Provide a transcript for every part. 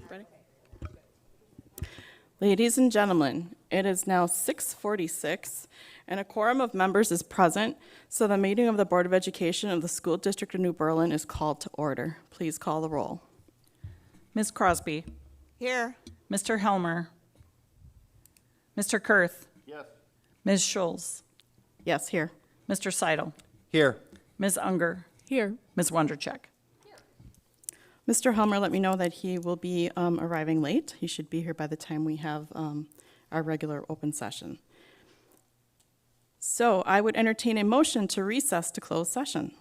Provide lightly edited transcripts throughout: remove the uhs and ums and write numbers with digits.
Ready? Ladies and gentlemen, it is now 6:46, and a quorum of members is present, so the meeting of the Board of Education of the School District of New Berlin is called to order. Please call the roll. Ms. Crosby. Here. Mr. Helmer. Mr. Kurth. Yes. Ms. Schulz. Yes, here. Mr. Seidel. Here. Ms. Unger. Here. Ms. Wondercheck. Mr. Helmer let me know that he will be arriving late. He should be here by the time we have our regular open session. So I would entertain a motion to recess to closed session.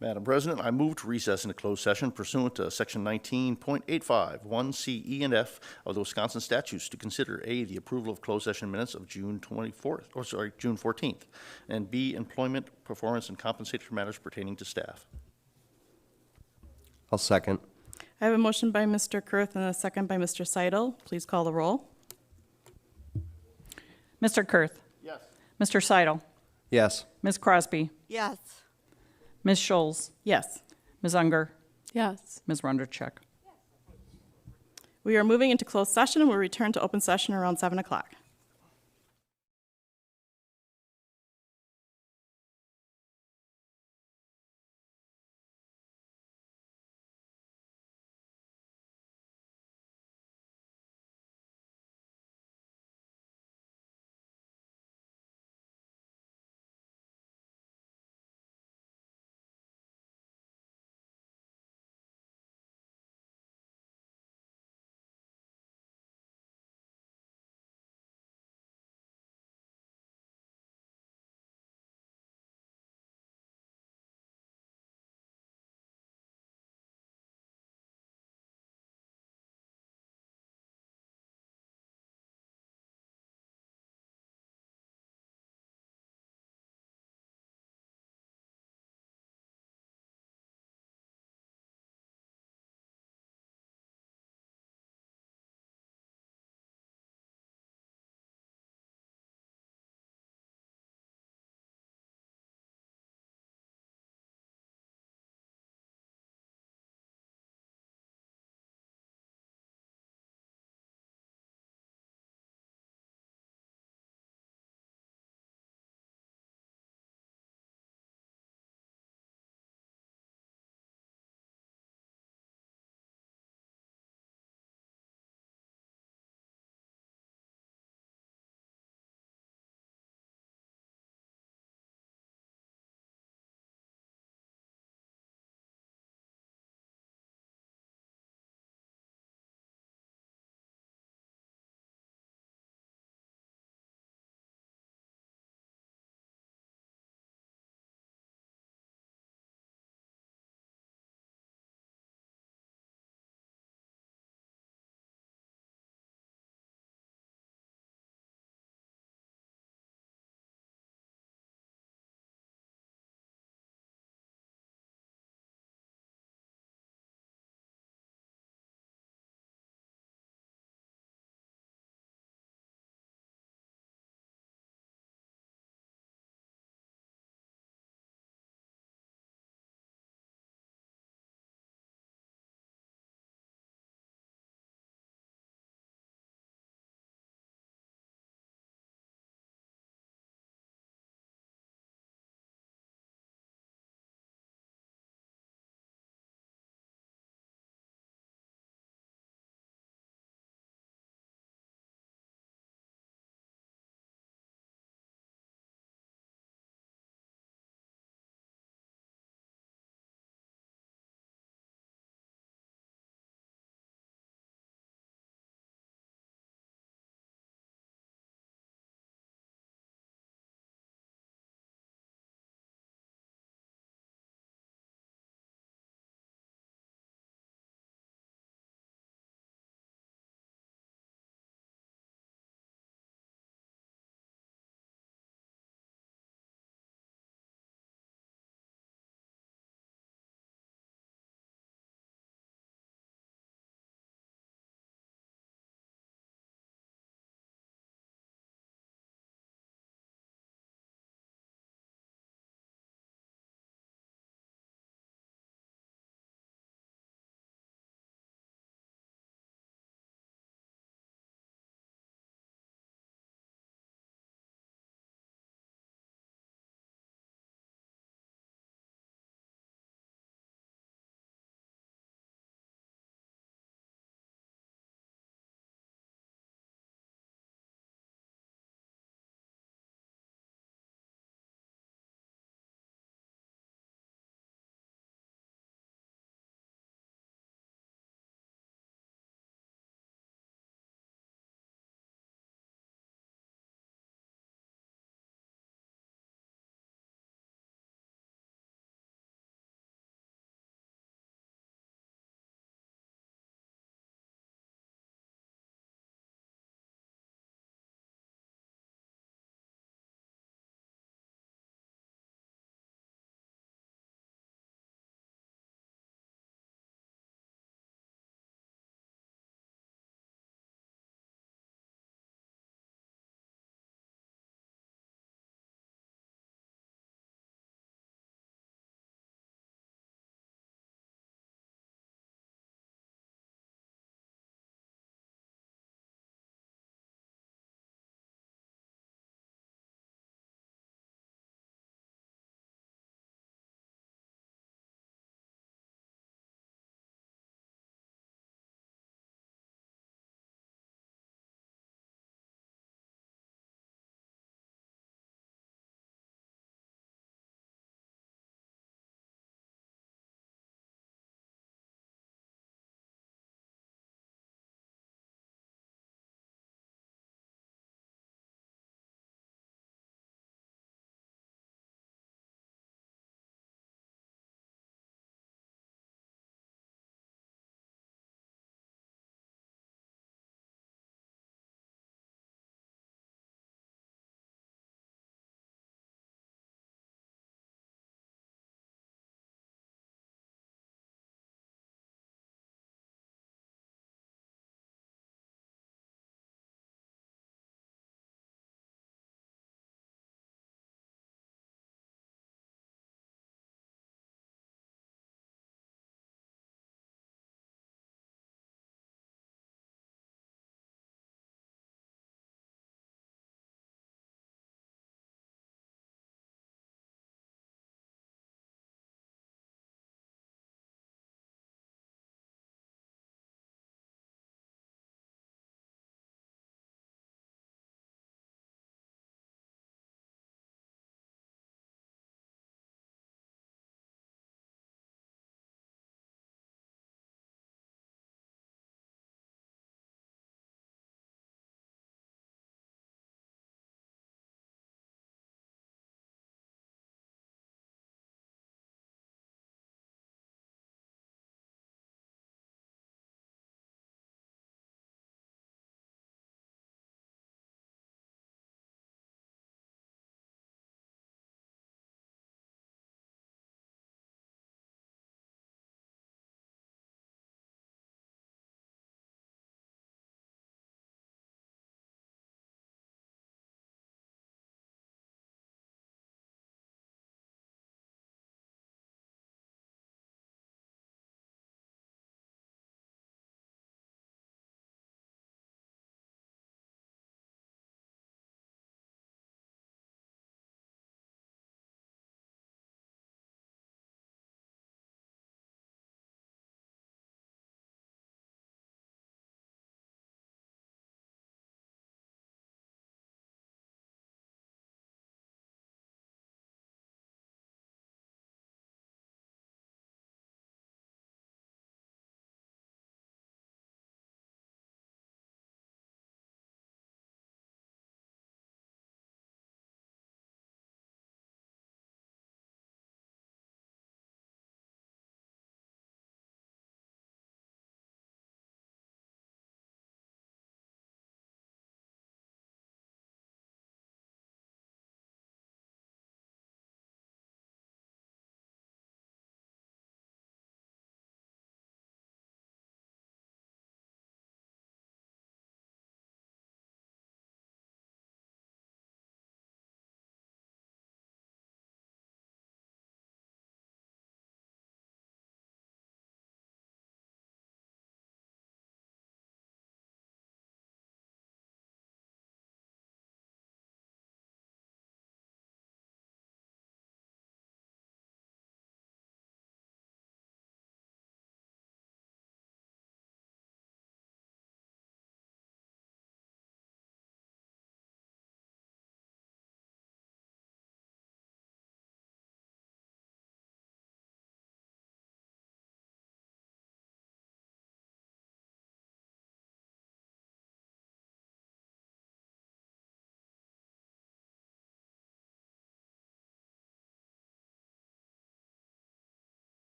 Madam President, I move to recess into closed session pursuant to Section 19.85, 1C, E, and F of the Wisconsin statutes to consider A, the approval of closed session minutes of June 14th, and B, employment, performance, and compensatory matters pertaining to staff. I'll second. I have a motion by Mr. Kurth and a second by Mr. Seidel. Please call the roll. Mr. Kurth. Yes. Mr. Seidel. Yes. Ms. Crosby. Yes. Ms. Schulz. Yes. Ms. Unger. Yes. Ms. Wondercheck. We are moving into closed session and we'll return to open session around 7 o'clock.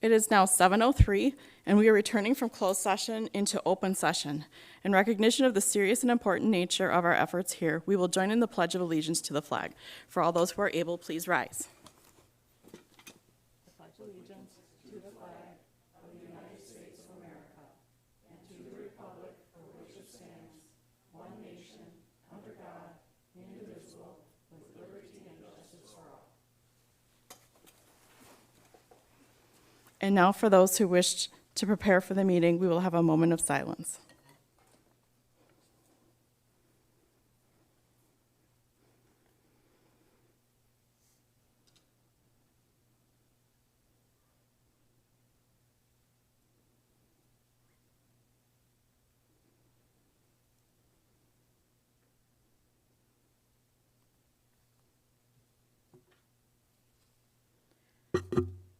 It is now 7:03, and we are returning from closed session into open session. In recognition of the serious and important nature of our efforts here, we will join in the Pledge of Allegiance to the flag. For all those who are able, please rise. And now, for those who wish to prepare for the meeting, we will have a moment of silence.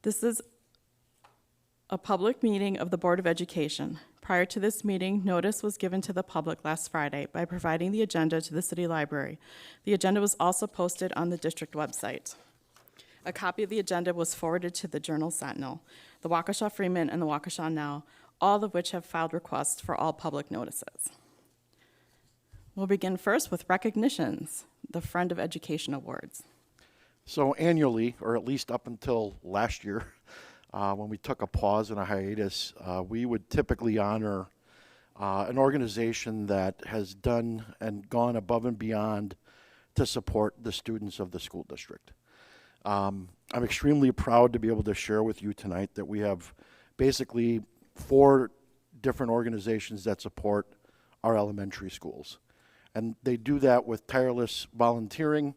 This is a public meeting of the Board of Education. Prior to this meeting, notice was given to the public last Friday by providing the agenda to the City Library. The agenda was also posted on the district website. A copy of the agenda was forwarded to the Journal-Sentinel, the Waukesha Freeman, and the Waukesha Now, all of which have filed requests for all public notices. We'll begin first with recognitions, the Friend of Education Awards. So annually, or at least up until last year, when we took a pause and a hiatus, we would typically honor an organization that has done and gone above and beyond to support the students of the school district. I'm extremely proud to be able to share with you tonight that we have basically 4 different organizations that support our elementary schools. And they do that with tireless volunteering.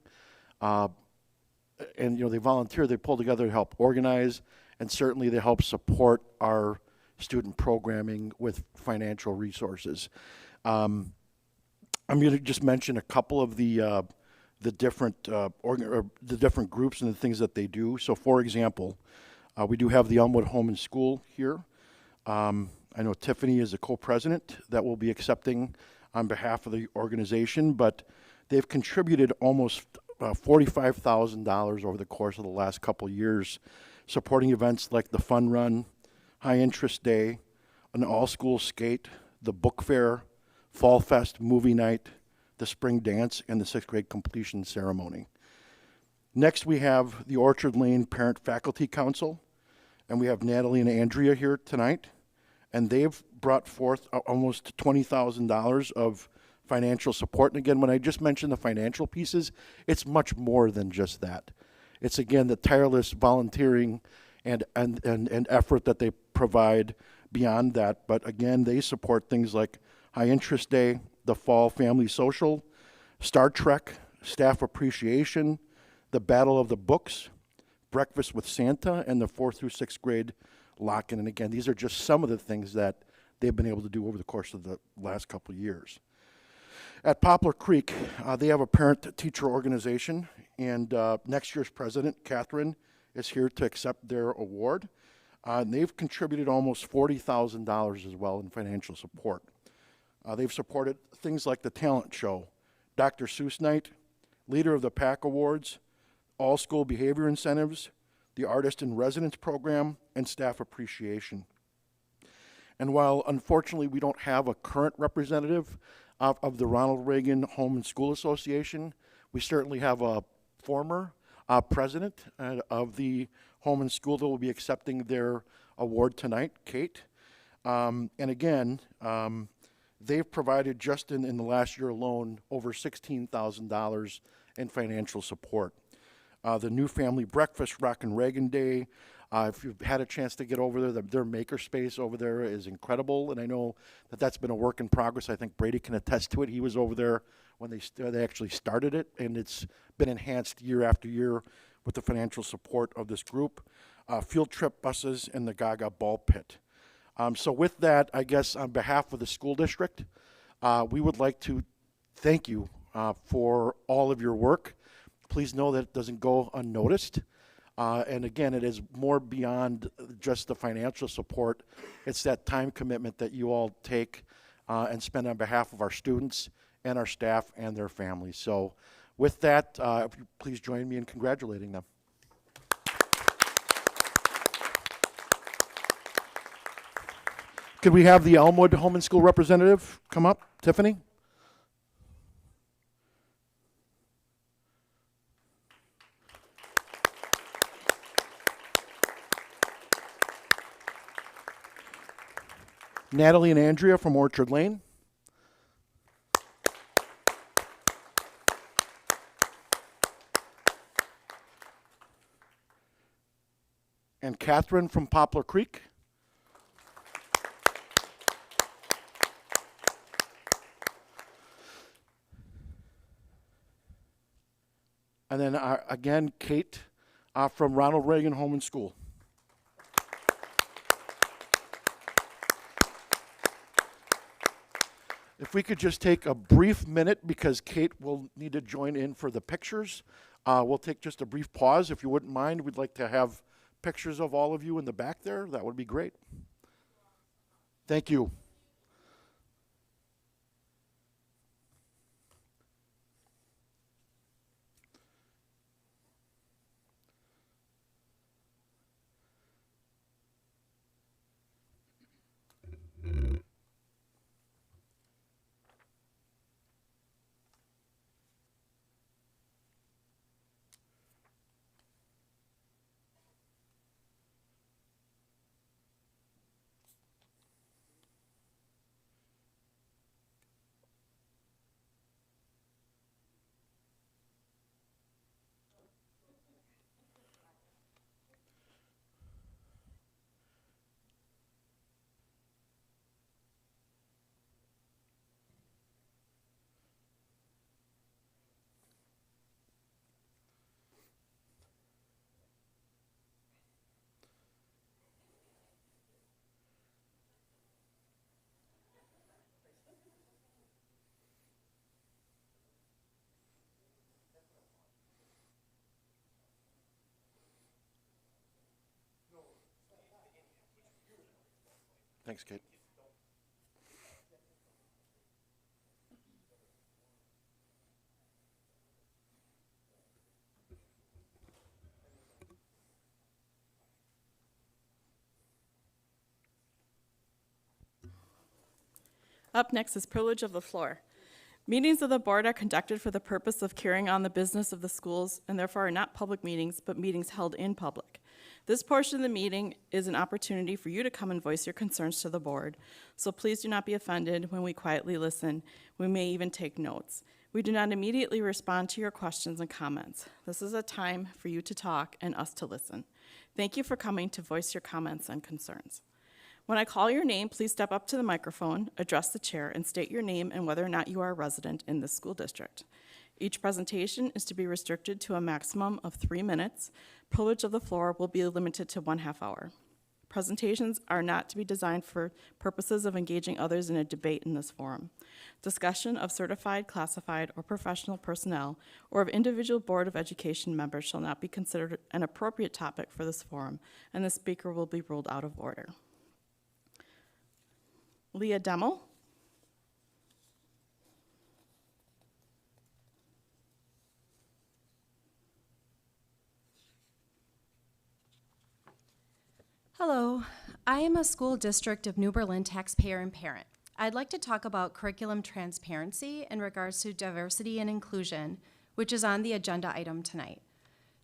And they volunteer, they pull together to help organize, and certainly they help support our student programming with financial resources. I'm going to just mention a couple of the different groups and the things that they do. So, for example, we do have the Elmwood Home and School here. I know Tiffany is a co-president that will be accepting on behalf of the organization, but they've contributed almost $45,000 over the course of the last couple years, supporting events like the Fun Run, High Interest Day, an all-school skate, the book fair, Fall Fest movie night, the spring dance, and the 6th grade completion ceremony. Next, we have the Orchard Lane Parent Faculty Council, and we have Natalie and Andrea here tonight, and they've brought forth almost $20,000 of financial support. And again, when I just mentioned the financial pieces, it's much more than just that. It's, again, the tireless volunteering and effort that they provide beyond that. But again, they support things like High Interest Day, the Fall Family Social, Star Trek, Staff Appreciation, the Battle of the Books, Breakfast with Santa, and the 4th through 6th grade lock-in. And again, these are just some of the things that they've been able to do over the course of the last couple of years. At Poplar Creek, they have a parent-teacher organization, and next year's president, Catherine, is here to accept their award. And they've contributed almost $40,000 as well in financial support. They've supported things like the talent show, Dr. Seuss Night, Leader of the Pack Awards, all-school behavior incentives, the Artist in Residence program, and staff appreciation. And while, unfortunately, we don't have a current representative of the Ronald Reagan Home and School Association, we certainly have a former president of the Home and School that will be accepting their award tonight, Kate. And again, they've provided just in the last year alone over $16,000 in financial support. The New Family Breakfast, Rockin' Reagan Day. If you've had a chance to get over there, their makerspace over there is incredible, and I know that that's been a work in progress. I think Brady can attest to it. He was over there when they actually started it, and it's been enhanced year after year with the financial support of this group. Field trip buses and the Gaga Ball Pit. So with that, I guess on behalf of the school district, we would like to thank you for all of your work. Please know that it doesn't go unnoticed. And again, it is more beyond just the financial support. It's that time commitment that you all take and spend on behalf of our students and our staff and their families. So with that, if you please join me in congratulating them. Could we have the Elmwood Home and School representative come up? Tiffany? Natalie and Andrea from Orchard Lane. And Catherine from Poplar Creek. And then again, Kate from Ronald Reagan Home and School. If we could just take a brief minute, because Kate will need to join in for the pictures. We'll take just a brief pause. If you wouldn't mind, we'd like to have pictures of all of you in the back there. That would be great. Thank you. Thanks, Kate. Up next is privilege of the floor. Meetings of the board are conducted for the purpose of carrying on the business of the schools and therefore are not public meetings, but meetings held in public. This portion of the meeting is an opportunity for you to come and voice your concerns to the board. So please do not be offended when we quietly listen. We may even take notes. We do not immediately respond to your questions and comments. This is a time for you to talk and us to listen. Thank you for coming to voice your comments and concerns. When I call your name, please step up to the microphone, address the chair, and state your name and whether or not you are a resident in this school district. Each presentation is to be restricted to a maximum of 3 minutes. Privilege of the floor will be limited to 1/2 hour. Presentations are not to be designed for purposes of engaging others in a debate in this forum. Discussion of certified, classified, or professional personnel, or of individual Board of Education members shall not be considered an appropriate topic for this forum, and the speaker will be ruled out of order. Leah Demmel. Hello, I am a school district of New Berlin taxpayer and parent. I'd like to talk about curriculum transparency in regards to diversity and inclusion, which is on the agenda item tonight.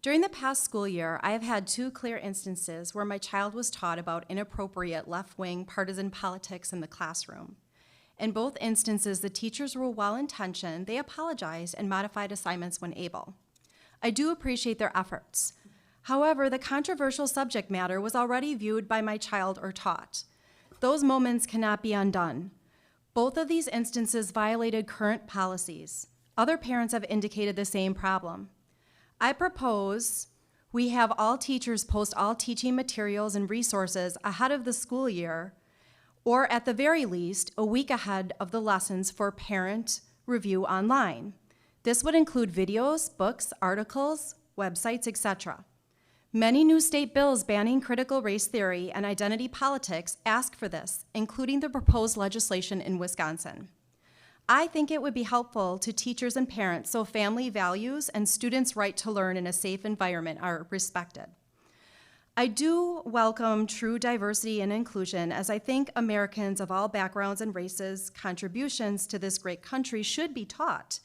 During the past school year, I have had 2 clear instances where my child was taught about inappropriate left-wing partisan politics in the classroom. In both instances, the teachers were well-intentioned, they apologized and modified assignments when able. I do appreciate their efforts. However, the controversial subject matter was already viewed by my child or taught. Those moments cannot be undone. Both of these instances violated current policies. Other parents have indicated the same problem. I propose we have all teachers post all teaching materials and resources ahead of the school year, or at the very least, a week ahead of the lessons for parent review online. This would include videos, books, articles, websites, etc. Many new state bills banning critical race theory and identity politics ask for this, including the proposed legislation in Wisconsin. I think it would be helpful to teachers and parents so family values and students' right to learn in a safe environment are respected. I do welcome true diversity and inclusion, as I think Americans of all backgrounds and races' contributions to this great country should be taught.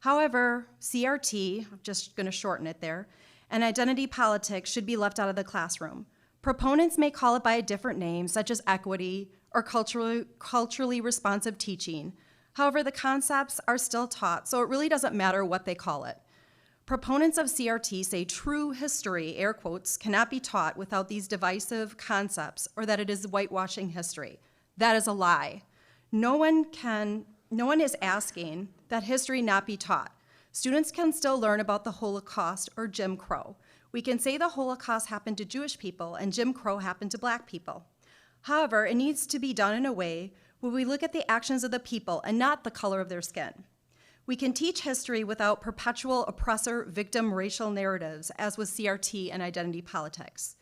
However, CRT, I'm just going to shorten it there, and identity politics should be left out of the classroom. Proponents may call it by a different name, such as equity or culturally responsive teaching. However, the concepts are still taught, so it really doesn't matter what they call it. Proponents of CRT say true history, air quotes, cannot be taught without these divisive concepts, or that it is whitewashing history. That is a lie. No one is asking that history not be taught. Students can still learn about the Holocaust or Jim Crow. We can say the Holocaust happened to Jewish people and Jim Crow happened to Black people. However, it needs to be done in a way where we look at the actions of the people and not the color of their skin. We can teach history without perpetual oppressor-victim racial narratives, as with CRT and identity politics.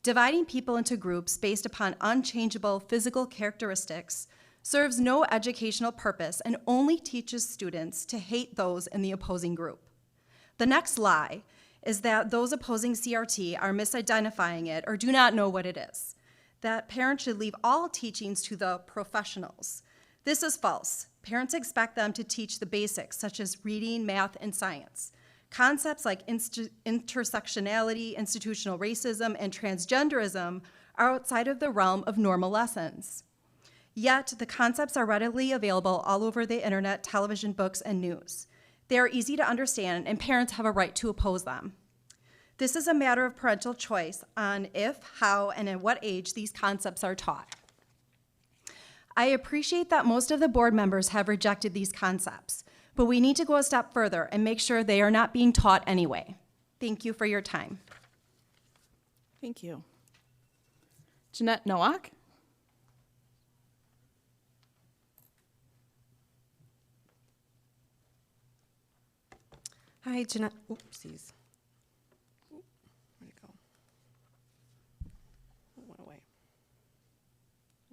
Dividing people into groups based upon unchangeable physical characteristics serves no educational purpose and only teaches students to hate those in the opposing group. The next lie is that those opposing CRT are misidentifying it or do not know what it is, that parents should leave all teachings to the professionals. This is false. Parents expect them to teach the basics, such as reading, math, and science. Concepts like intersectionality, institutional racism, and transgenderism are outside of the realm of normal lessons. Yet, the concepts are readily available all over the internet, television, books, and news. They are easy to understand, and parents have a right to oppose them. This is a matter of parental choice on if, how, and at what age these concepts are taught. I appreciate that most of the board members have rejected these concepts, but we need to go a step further and make sure they are not being taught anyway. Thank you for your time. Thank you. Jeanette Nowak? Hi, Jeanette. Oopsies. Where'd it go? It went away.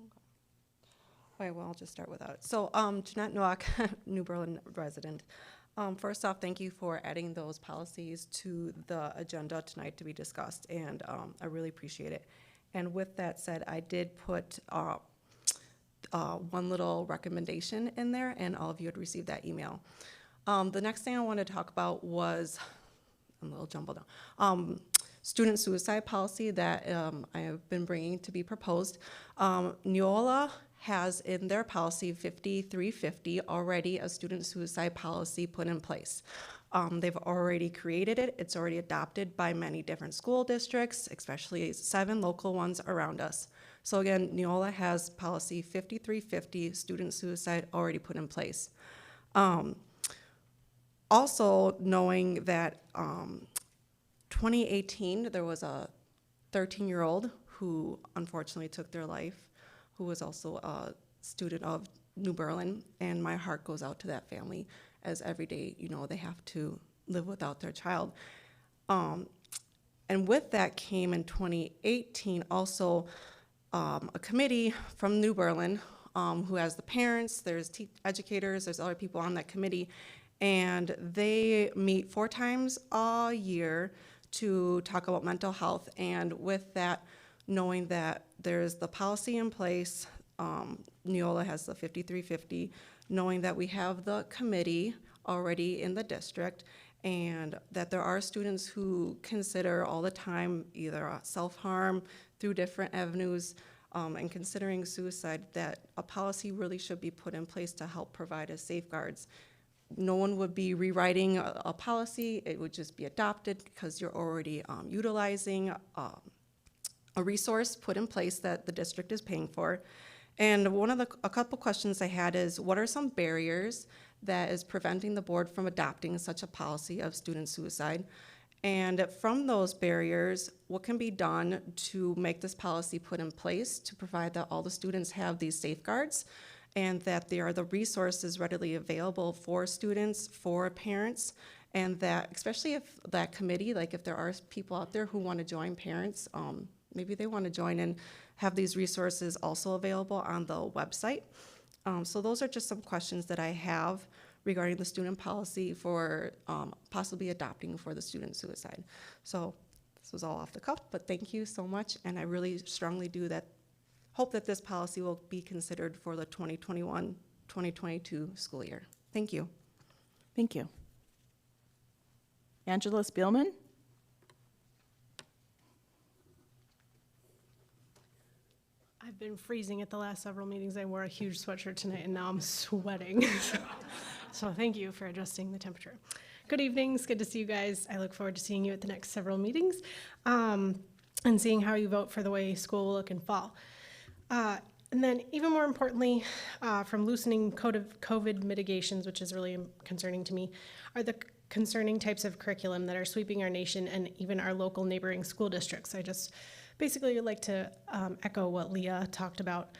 Okay. All right, well, I'll just start without it. So, Jeanette Nowak, New Berlin resident. First off, thank you for adding those policies to the agenda tonight to be discussed, and I really appreciate it. And with that said, I did put one little recommendation in there, and all of you had received that email. The next thing I wanted to talk about was, I'm a little jumbled now, student suicide policy that I have been bringing to be proposed. Neola has in their policy 5350 already a student suicide policy put in place. They've already created it. It's already adopted by many different school districts, especially 7 local ones around us. So again, Neola has policy 5350, student suicide, already put in place. Also, knowing that 2018, there was a 13-year-old who unfortunately took their life, who was also a student of New Berlin, and my heart goes out to that family, as every day, you know, they have to live without their child. And with that came in 2018 also a committee from New Berlin who has the parents, there's educators, there's other people on that committee, and they meet 4 times a year to talk about mental health. And with that, knowing that there's the policy in place, Neola has the 5350, knowing that we have the committee already in the district, and that there are students who consider all the time either self-harm through different avenues, and considering suicide, that a policy really should be put in place to help provide as safeguards. No one would be rewriting a policy, it would just be adopted because you're already utilizing a resource put in place that the district is paying for. And a couple questions I had is, what are some barriers that is preventing the board from adopting such a policy of student suicide? And from those barriers, what can be done to make this policy put in place to provide that all the students have these safeguards, and that there are the resources readily available for students, for parents, and that, especially if that committee, like if there are people out there who want to join parents, maybe they want to join and have these resources also available on the website. So those are just some questions that I have regarding the student policy for possibly adopting for the student suicide. So This was all off the cuff, but thank you so much, and I really strongly hope that this policy will be considered for the 2021-2022 school year. Thank you. Thank you. Angela Spielman? I've been freezing at the last several meetings. I wore a huge sweatshirt tonight, and now I'm sweating. So thank you for adjusting the temperature. Good evening. It's good to see you guys. I look forward to seeing you at the next several meetings and seeing how you vote for the way school will look in fall. And then even more importantly, from loosening COVID mitigations, which is really concerning to me, are the concerning types of curriculum that are sweeping our nation and even our local neighboring school districts. I just basically would like to echo what Leah talked about.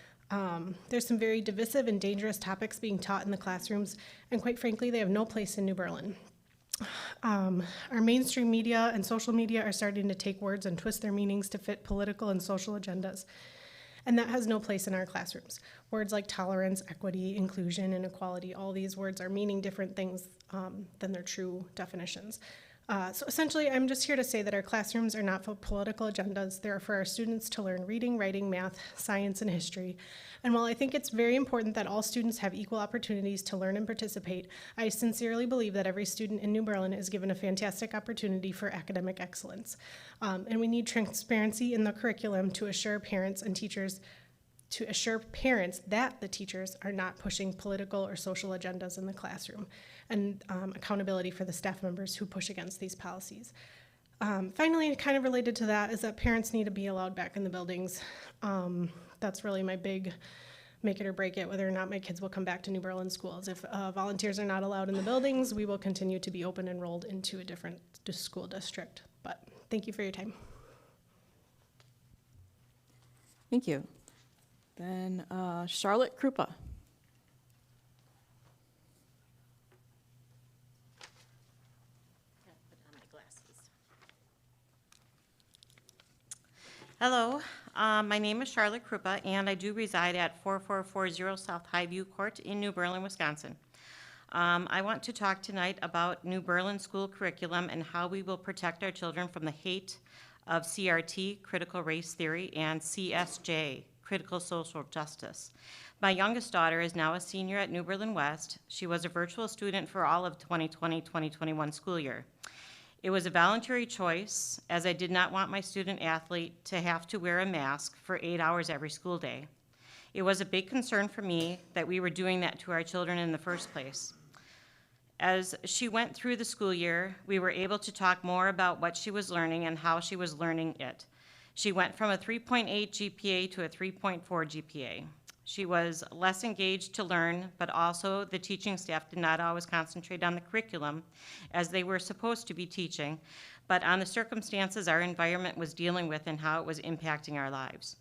There's some very divisive and dangerous topics being taught in the classrooms, and quite frankly, they have no place in New Berlin. Our mainstream media and social media are starting to take words and twist their meanings to fit political and social agendas. And that has no place in our classrooms. Words like tolerance, equity, inclusion, and equality, all these words are meaning different things than their true definitions. So essentially, I'm just here to say that our classrooms are not for political agendas. They're for our students to learn reading, writing, math, science, and history. And while I think it's very important that all students have equal opportunities to learn and participate, I sincerely believe that every student in New Berlin is given a fantastic opportunity for academic excellence. And we need transparency in the curriculum to assure parents and teachers that the teachers are not pushing political or social agendas in the classroom, and accountability for the staff members who push against these policies. Finally, kind of related to that is that parents need to be allowed back in the buildings. That's really my big make it or break it, whether or not my kids will come back to New Berlin schools. If volunteers are not allowed in the buildings, we will continue to be open enrolled into a different school district. But thank you for your time. Thank you. Then Charlotte Krupa. Hello, my name is Charlotte Krupa, and I do reside at 4440 South Highview Court in New Berlin, Wisconsin. I want to talk tonight about New Berlin school curriculum and how we will protect our children from the hate of CRT, critical race theory, and CSJ, critical social justice. My youngest daughter is now a senior at New Berlin West. She was a virtual student for all of 2020-2021 school year. It was a voluntary choice, as I did not want my student athlete to have to wear a mask for 8 hours every school day. It was a big concern for me that we were doing that to our children in the first place. As she went through the school year, we were able to talk more about what she was learning and how she was learning it. She went from a 3.8 GPA to a 3.4 GPA. She was less engaged to learn, but also the teaching staff did not always concentrate on the curriculum as they were supposed to be teaching, but on the circumstances our environment was dealing with and how it was impacting our lives.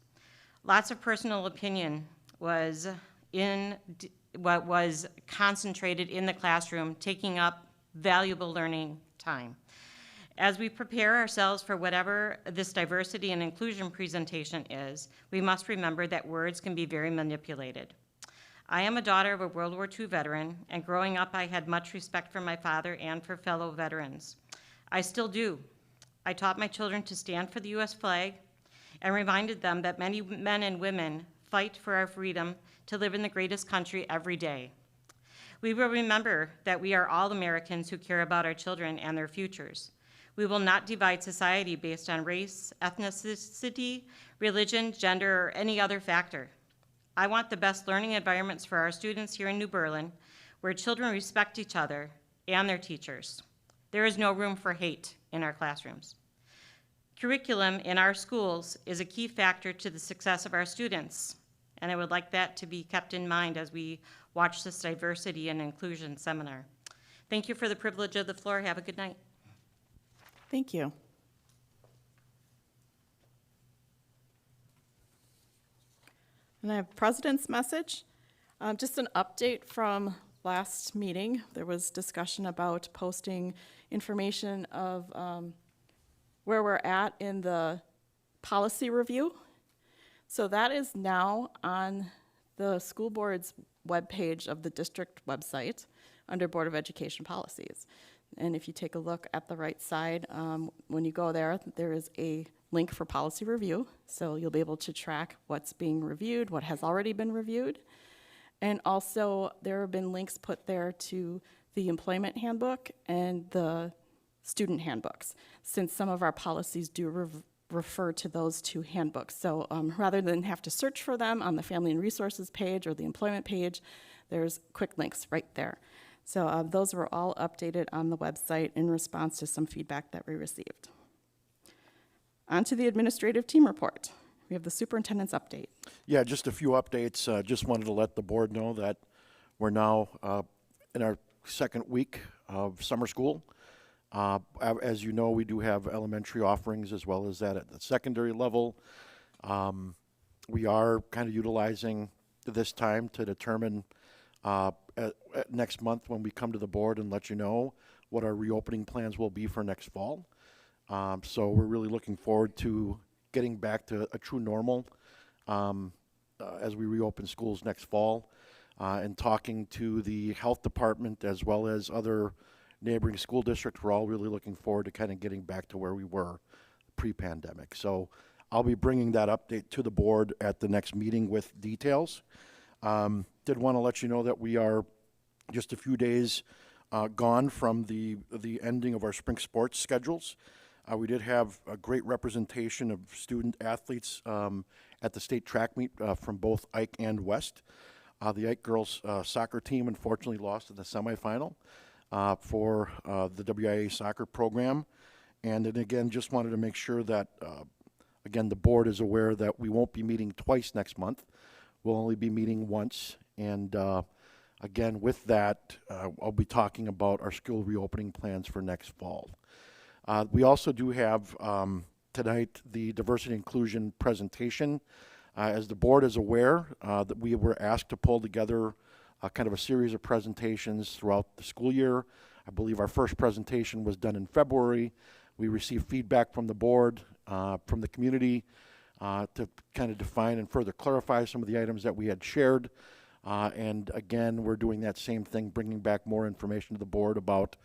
Lots of personal opinion was in what was concentrated in the classroom, taking up valuable learning time. As we prepare ourselves for whatever this diversity and inclusion presentation is, we must remember that words can be very manipulated. I am a daughter of a World War II veteran, and growing up I had much respect for my father and for fellow veterans. I still do. I taught my children to stand for the U.S. flag and reminded them that many men and women fight for our freedom to live in the greatest country every day. We will remember that we are all Americans who care about our children and their futures. We will not divide society based on race, ethnicity, religion, gender, or any other factor. I want the best learning environments for our students here in New Berlin, where children respect each other and their teachers. There is no room for hate in our classrooms. Curriculum in our schools is a key factor to the success of our students, and I would like that to be kept in mind as we watch this diversity and inclusion seminar. Thank you for the privilege of the floor. Have a good night. Thank you. And I have President's message. Just an update from last meeting. There was discussion about posting information of where we're at in the policy review. So that is now on the school board's webpage of the district website under Board of Education policies. And if you take a look at the right side, when you go there, there is a link for policy review. So you'll be able to track what's being reviewed, what has already been reviewed. And also, there have been links put there to the employment handbook and the student handbooks, since some of our policies do refer to those two handbooks. So rather than have to search for them on the Family and Resources page or the employment page, there's quick links right there. So those were all updated on the website in response to some feedback that we received. On to the administrative team report. We have the superintendent's update. Yeah, just a few updates. Just wanted to let the board know that we're now in our second week of summer school. As you know, we do have elementary offerings as well as that at the secondary level. We are kind of utilizing this time to determine next month when we come to the board and let you know what our reopening plans will be for next fall. So we're really looking forward to getting back to a true normal as we reopen schools next fall, and talking to the health department as well as other neighboring school districts. We're all really looking forward to kind of getting back to where we were pre-pandemic. So I'll be bringing that update to the board at the next meeting with details. Did want to let you know that we are just a few days gone from the ending of our spring sports schedules. We did have a great representation of student athletes at the state track meet from both Ike and West. The Ike girls soccer team unfortunately lost in the semifinal for the WIA soccer program. And then again, just wanted to make sure that, again, the board is aware that we won't be meeting twice next month. We'll only be meeting once. And again, with that, I'll be talking about our school reopening plans for next fall. We also do have tonight the diversity inclusion presentation. As the board is aware, that we were asked to pull together kind of a series of presentations throughout the school year. I believe our first presentation was done in February. We received feedback from the board, from the community, to kind of define and further clarify some of the items that we had shared. And again, we're doing that same thing, bringing back more information to the board about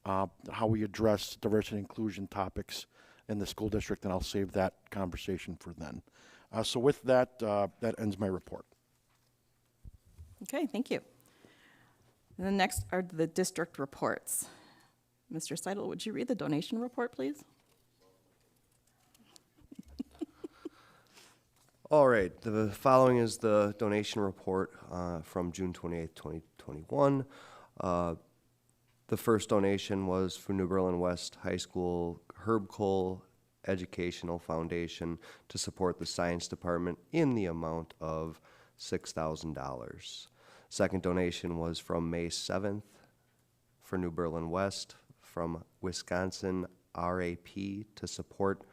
how we address diversity and inclusion topics in the school district, and I'll save that conversation for then. So with that, that ends my report. Okay, thank you. And then next are the district reports. Mr. Seidel, would you read the donation report, please? All right, the following is the donation report from June 28th, 2021. The first donation was for New Berlin West High School Herb Cole Educational Foundation to support the science department in the amount of $6,000. Second donation was from May 7th for New Berlin West from Wisconsin RAP to support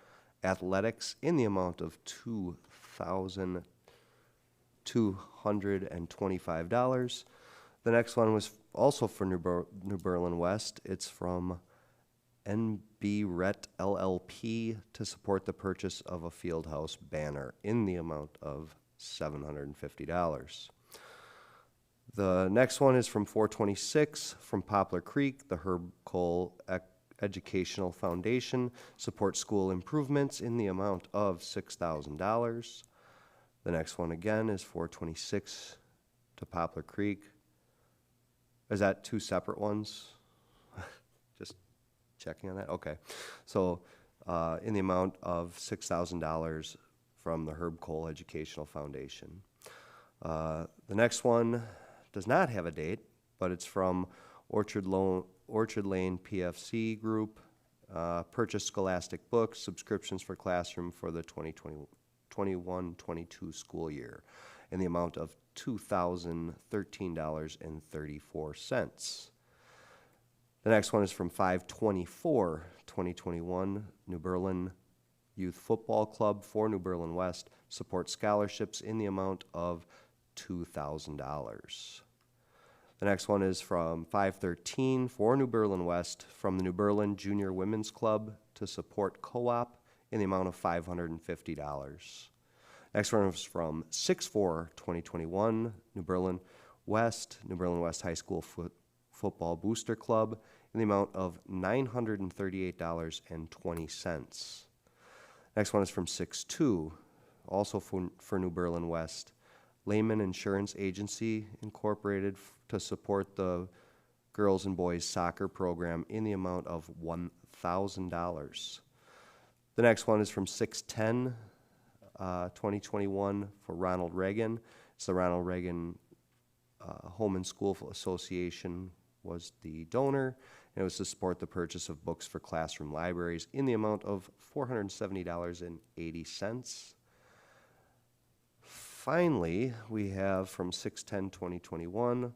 athletics in the amount of $2,225. The next one was also for New Berlin West. It's from NB Rhett LLP to support the purchase of a Fieldhouse banner in the amount of $750. The next one is from 426 from Poplar Creek, the Herb Cole Educational Foundation, support school improvements in the amount of $6,000. The next one again is 426 to Poplar Creek. Is that two separate ones? Just checking on that. Okay. So in the amount of $6,000 from the Herb Cole Educational Foundation. The next one does not have a date, but it's from Orchard Lane PFC Group. Purchase scholastic books, subscriptions for classroom for the 2021-22 school year in the amount of $2,013.34. The next one is from 5/24/2021, New Berlin Youth Football Club for New Berlin West, support scholarships in the amount of $2,000. The next one is from 5/13 for New Berlin West from the New Berlin Junior Women's Club to support co-op in the amount of $550. Next one is from 6/4/2021, New Berlin West High School Football Booster Club in the amount of $938.20. Next one is from 6-2, also for New Berlin West. Lehman Insurance Agency Incorporated to support the girls and boys soccer program in the amount of $1,000. The next one is from 6-10, 2021 for Ronald Reagan. It's the Ronald Reagan Home and School Association was the donor, and it was to support the purchase of books for classroom libraries in the amount of $470.80. Finally, we have from 6/10/2021,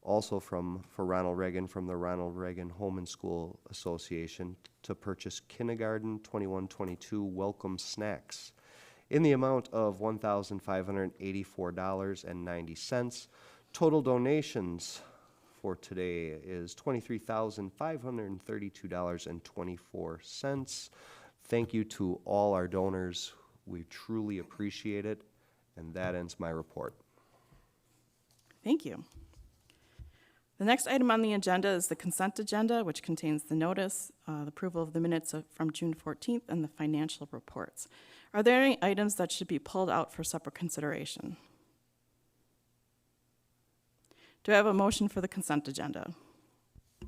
also for Ronald Reagan, from the Ronald Reagan Home and School Association, to purchase kindergarten 21-22 welcome snacks in the amount of $1,584.90. Total donations for today is $23,532.24. Thank you to all our donors. We truly appreciate it. And that ends my report. Thank you. The next item on the agenda is the consent agenda, which contains the notice, the approval of the minutes from June 14th, and the financial reports. Are there any items that should be pulled out for separate consideration? Do I have a motion for the consent agenda?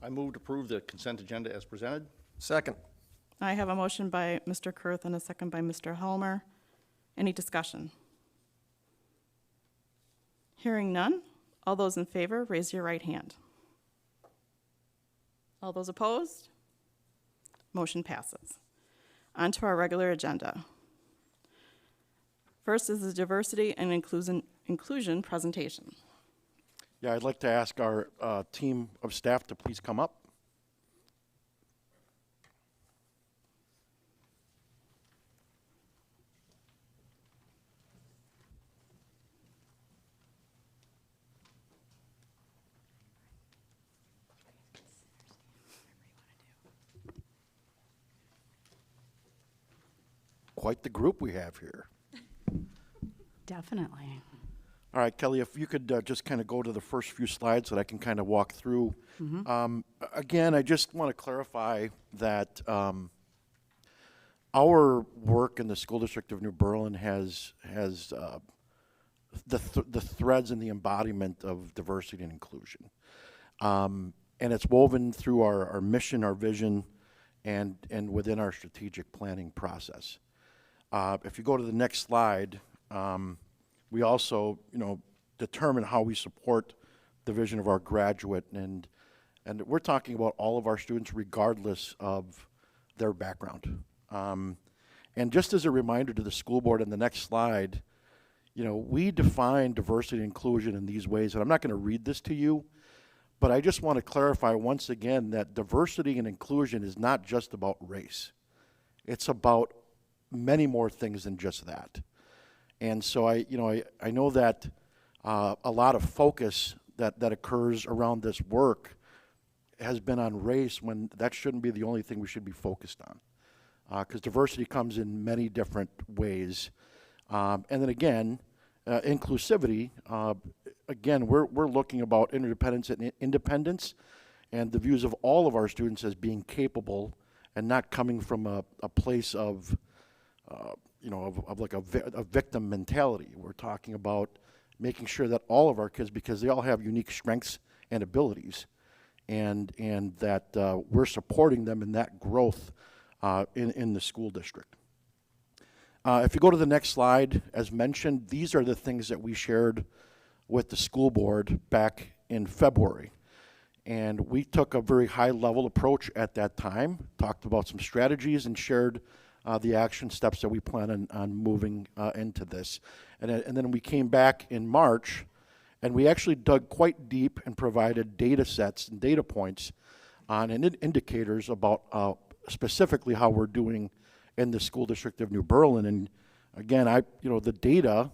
I move to approve the consent agenda as presented. Second. I have a motion by Mr. Kurth and a second by Mr. Helmer. Any discussion? Hearing none, all those in favor, raise your right hand. All those opposed? Motion passes. On to our regular agenda. First is the diversity and inclusion presentation. Yeah, I'd like to ask our team of staff to please come up. Quite the group we have here. Definitely. All right, Kelly, if you could just kind of go to the first few slides that I can kind of walk through. Again, I just want to clarify that our work in the school district of New Berlin has the threads and the embodiment of diversity and inclusion. And it's woven through our mission, our vision, and within our strategic planning process. If you go to the next slide, we also, determine how we support the vision of our graduate, and we're talking about all of our students regardless of their background. And just as a reminder to the school board on the next slide, we define diversity and inclusion in these ways, and I'm not going to read this to you, but I just want to clarify once again that diversity and inclusion is not just about race. It's about many more things than just that. And so I know that a lot of focus that occurs around this work has been on race when that shouldn't be the only thing we should be focused on. Because diversity comes in many different ways. And then again, inclusivity, again, we're looking about interdependence and independence and the views of all of our students as being capable and not coming from a place of like a victim mentality. We're talking about making sure that all of our kids, because they all have unique strengths and abilities, and that we're supporting them in that growth in the school district. If you go to the next slide, as mentioned, these are the things that we shared with the school board back in February. And we took a very high-level approach at that time, talked about some strategies, and shared the action steps that we plan on moving into this. And then we came back in March, and we actually dug quite deep and provided data sets and data points on indicators about specifically how we're doing in the school district of New Berlin. And again, the data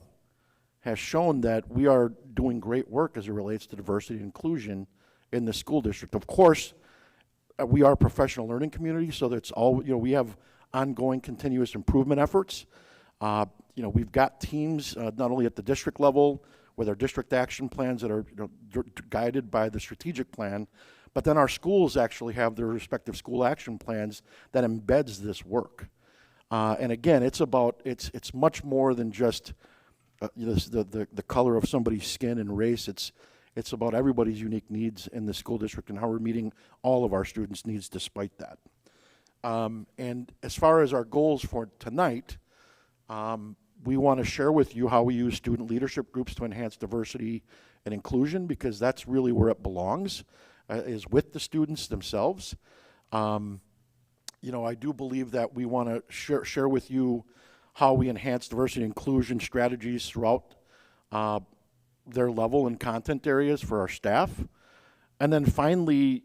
has shown that we are doing great work as it relates to diversity and inclusion in the school district. Of course, we are a professional learning community, so that's all, we have ongoing continuous improvement efforts. We've got teams not only at the district level with our district action plans that are guided by the strategic plan, But then our schools actually have their respective school action plans that embeds this work. And again, it's much more than just the color of somebody's skin and race. It's about everybody's unique needs in the school district and how we're meeting all of our students' needs despite that. And as far as our goals for tonight, we want to share with you how we use student leadership groups to enhance diversity and inclusion, because that's really where it belongs, is with the students themselves. I do believe that we want to share with you how we enhance diversity and inclusion strategies throughout their level and content areas for our staff. And then finally,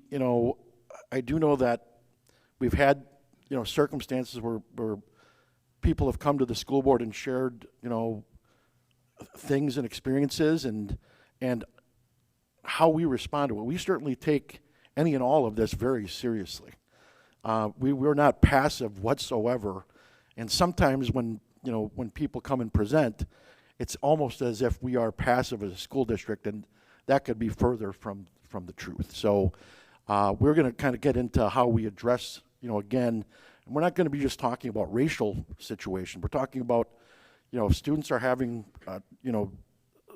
I do know that we've had, circumstances where people have come to the school board and shared, things and experiences and how we respond to it. We certainly take any and all of this very seriously. We're not passive whatsoever. And sometimes when people come and present, it's almost as if we are passive as a school district, and that could be further from the truth. So we're going to kind of get into how we address, again, and we're not going to be just talking about racial situation. We're talking about, if students are having,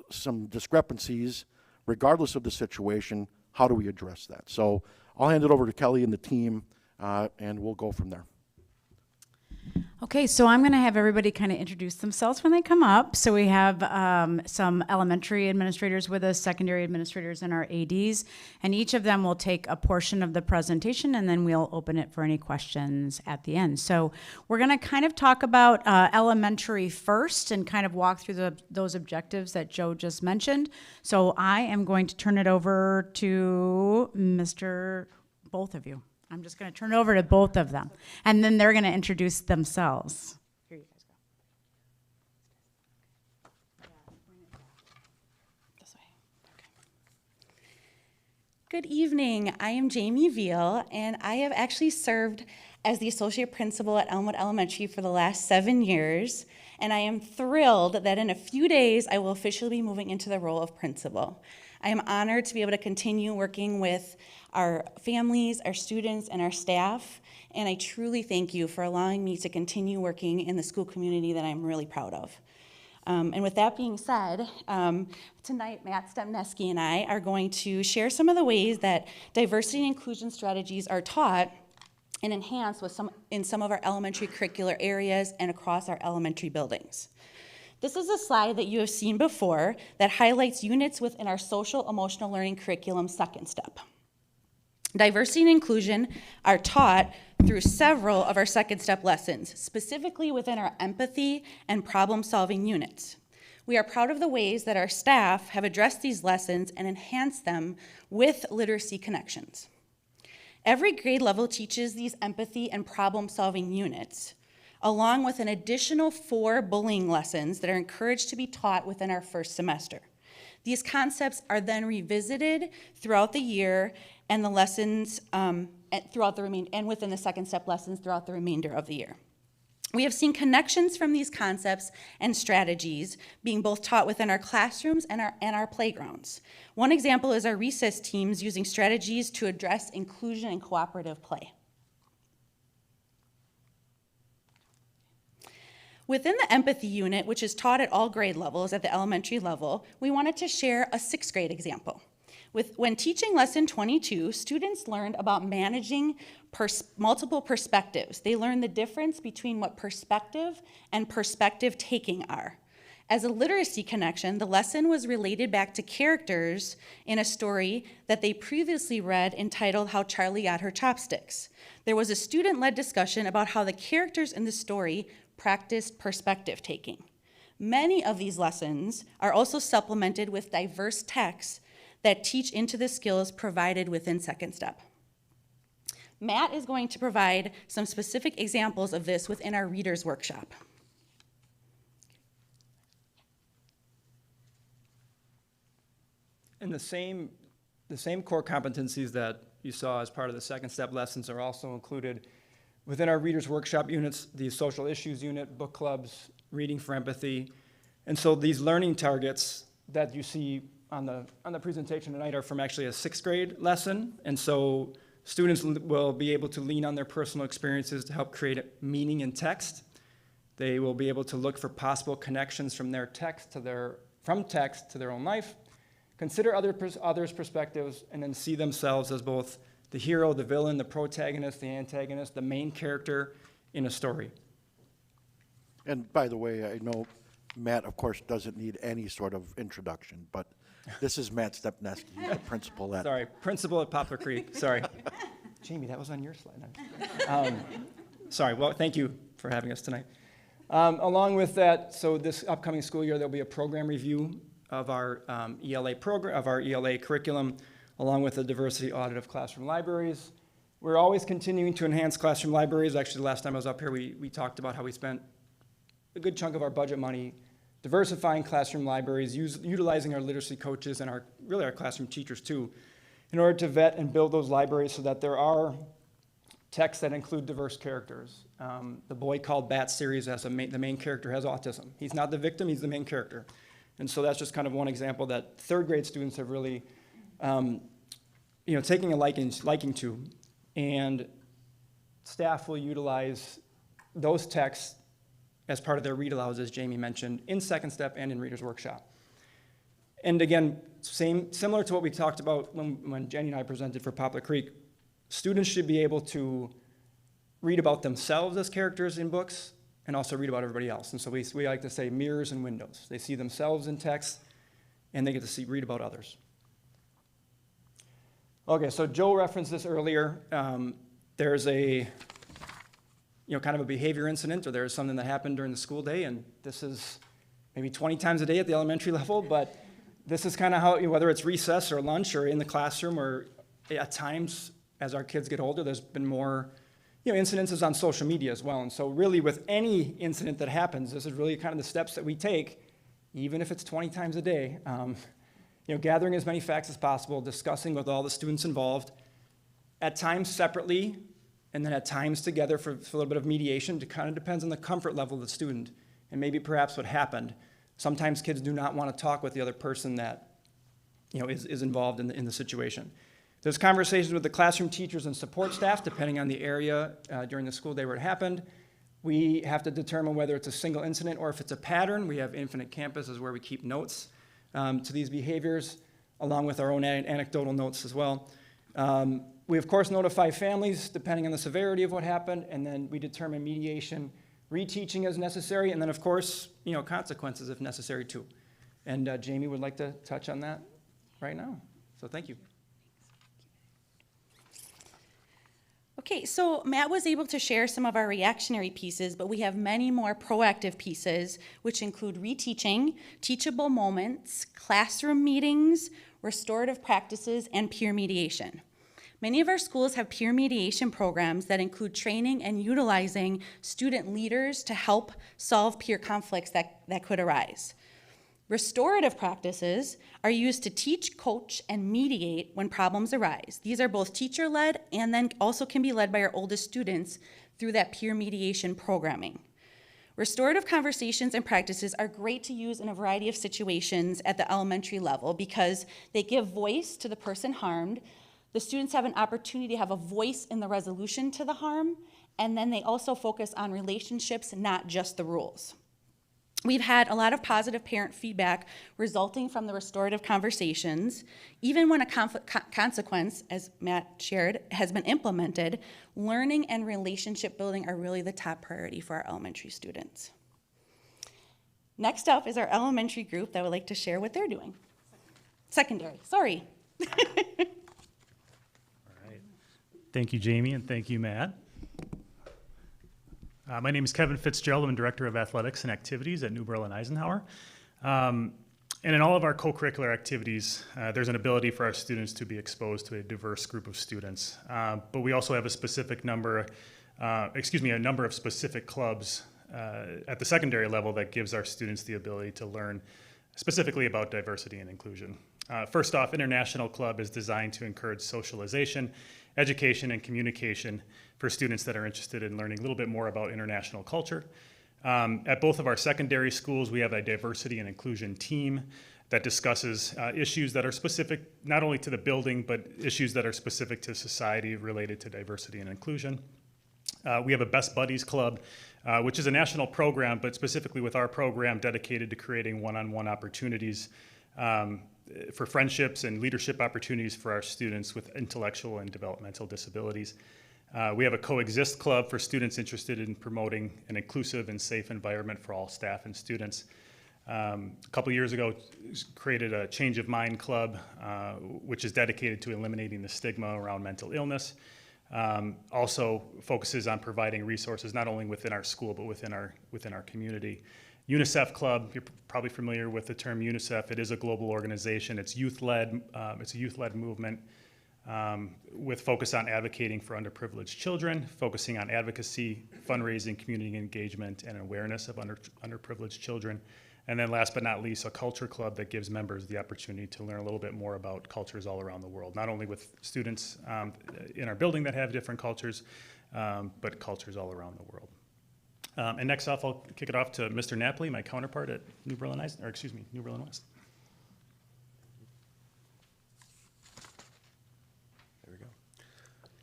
some discrepancies, regardless of the situation, how do we address that? So I'll hand it over to Kelly and the team, and we'll go from there. Okay, so I'm going to have everybody kind of introduce themselves when they come up. So we have some elementary administrators with us, secondary administrators, and our ADs. And each of them will take a portion of the presentation, and then we'll open it for any questions at the end. So we're going to kind of talk about elementary first and kind of walk through those objectives that Joe just mentioned. So I am going to turn it over to both of you. I'm just going to turn it over to both of them, and then they're going to introduce themselves. Here you guys go. This way. Okay. Good evening. I am Jamie Veal, and I have actually served as the associate principal at Elmwood Elementary for the last 7 years, and I am thrilled that in a few days I will officially be moving into the role of principal. I am honored to be able to continue working with our families, our students, and our staff, and I truly thank you for allowing me to continue working in the school community that I'm really proud of. And with that being said, tonight Matt Stemneski and I are going to share some of the ways that diversity and inclusion strategies are taught and enhanced in some of our elementary curricular areas and across our elementary buildings. This is a slide that you have seen before that highlights units within our social emotional learning curriculum second step. Diversity and inclusion are taught through several of our second step lessons, specifically within our empathy and problem solving units. We are proud of the ways that our staff have addressed these lessons and enhanced them with literacy connections. Every grade level teaches these empathy and problem solving units, along with an additional 4 bullying lessons that are encouraged to be taught within our first semester. These concepts are then revisited throughout the year and the lessons and within the second step lessons throughout the remainder of the year. We have seen connections from these concepts and strategies being both taught within our classrooms and our playgrounds. One example is our recess teams using strategies to address inclusion and cooperative play. Within the empathy unit, which is taught at all grade levels at the elementary level, we wanted to share a 6th grade example. When teaching lesson 22, students learned about managing multiple perspectives. They learned the difference between what perspective and perspective taking are. As a literacy connection, the lesson was related back to characters in a story that they previously read entitled How Charlie Got Her Chopsticks. There was a student-led discussion about how the characters in the story practiced perspective taking. Many of these lessons are also supplemented with diverse texts that teach into the skills provided within Second Step. Matt is going to provide some specific examples of this within our Readers Workshop. And the same core competencies that you saw as part of the Second Step lessons are also included within our Readers Workshop units, the social issues unit, book clubs, reading for empathy. And so these learning targets that you see on the presentation tonight are from actually a 6th grade lesson. And so students will be able to lean on their personal experiences to help create meaning in text. They will be able to look for possible connections from text to their own life, consider others' perspectives, and then see themselves as both the hero, the villain, the protagonist, the antagonist, the main character in a story. And by the way, I know Matt, of course, doesn't need any sort of introduction, but this is Matt Stepneski, he's the principal at. Sorry, principal at Poplar Creek, sorry. Jamie, that was on your slide. Sorry, well, thank you for having us tonight. Along with that, so this upcoming school year, there'll be a program review of our ELA program, of our ELA curriculum, along with a diversity audit of classroom libraries. We're always continuing to enhance classroom libraries. Actually, the last time I was up here, we talked about how we spent a good chunk of our budget money diversifying classroom libraries, utilizing our literacy coaches and really our classroom teachers too, in order to vet and build those libraries so that there are texts that include diverse characters. The Boy Called Bat series the main character has autism. He's not the victim, he's the main character. And so that's just kind of one example that 3rd grade students have really taking a liking to. And staff will utilize those texts as part of their read alouds, as Jamie mentioned, in Second Step and in Reader's Workshop. And again, similar to what we talked about when Jenny and I presented for Poplar Creek, students should be able to read about themselves as characters in books and also read about everybody else. And so we like to say mirrors and windows. They see themselves in text and they get to read about others. Okay, so Joe referenced this earlier. There's a kind of a behavior incident, or there's something that happened during the school day, and this is maybe 20 times a day at the elementary level, but this is kind of how, whether it's recess or lunch or in the classroom, or at times as our kids get older, there's been more incidences on social media as well. And so really with any incident that happens, this is really kind of the steps that we take, even if it's 20 times a day, gathering as many facts as possible, discussing with all the students involved, at times separately, and then at times together for a little bit of mediation. It kind of depends on the comfort level of the student and maybe perhaps what happened. Sometimes kids do not want to talk with the other person that is involved in the situation. There's conversations with the classroom teachers and support staff depending on the area during the school day where it happened. We have to determine whether it's a single incident or if it's a pattern. We have Infinite Campuses where we keep notes to these behaviors, along with our own anecdotal notes as well. We, of course, notify families depending on the severity of what happened, and then we determine mediation, reteaching as necessary, and then, of course, consequences if necessary, too. And Jamie would like to touch on that right now. So thank you. Okay, so Matt was able to share some of our reactionary pieces, but we have many more proactive pieces, which include reteaching, teachable moments, classroom meetings, restorative practices, and peer mediation. Many of our schools have peer mediation programs that include training and utilizing student leaders to help solve peer conflicts that could arise. Restorative practices are used to teach, coach, and mediate when problems arise. These are both teacher-led and then also can be led by our oldest students through that peer mediation programming. Restorative conversations and practices are great to use in a variety of situations at the elementary level because they give voice to the person harmed. The students have an opportunity to have a voice in the resolution to the harm, and then they also focus on relationships, not just the rules. We've had a lot of positive parent feedback resulting from the restorative conversations. Even when a consequence, as Matt shared, has been implemented, learning and relationship building are really the top priority for our elementary students. Next up is our elementary group that would like to share what they're doing. Secondary, sorry. Thank you, Jamie, and thank you, Matt. My name is Kevin Fitzgerald. I'm Director of Athletics and Activities at New Berlin Eisenhower. And in all of our co-curricular activities, there's an ability for our students to be exposed to a diverse group of students. But we also have a number of specific clubs at the secondary level that gives our students the ability to learn specifically about diversity and inclusion. First off, International Club is designed to encourage socialization, education, and communication for students that are interested in learning a little bit more about international culture. At both of our secondary schools, we have a diversity and inclusion team that discusses issues that are specific not only to the building, but issues that are specific to society related to diversity and inclusion. We have a Best Buddies Club, which is a national program, but specifically with our program dedicated to creating one-on-one opportunities for friendships and leadership opportunities for our students with intellectual and developmental disabilities. We have a Coexist Club for students interested in promoting an inclusive and safe environment for all staff and students. A couple years ago, created a Change of Mind Club, which is dedicated to eliminating the stigma around mental illness. Also focuses on providing resources not only within our school, but within our community. UNICEF Club, you're probably familiar with the term UNICEF. It is a global organization. It's youth-led. It's a youth-led movement with focus on advocating for underprivileged children, focusing on advocacy, fundraising, community engagement, and awareness of underprivileged children. And then last but not least, a culture club that gives members the opportunity to learn a little bit more about cultures all around the world, not only with students in our building that have different cultures, but cultures all around the world. And next off, I'll kick it off to Mr. Napoli, my counterpart at New Berlin West. There we go.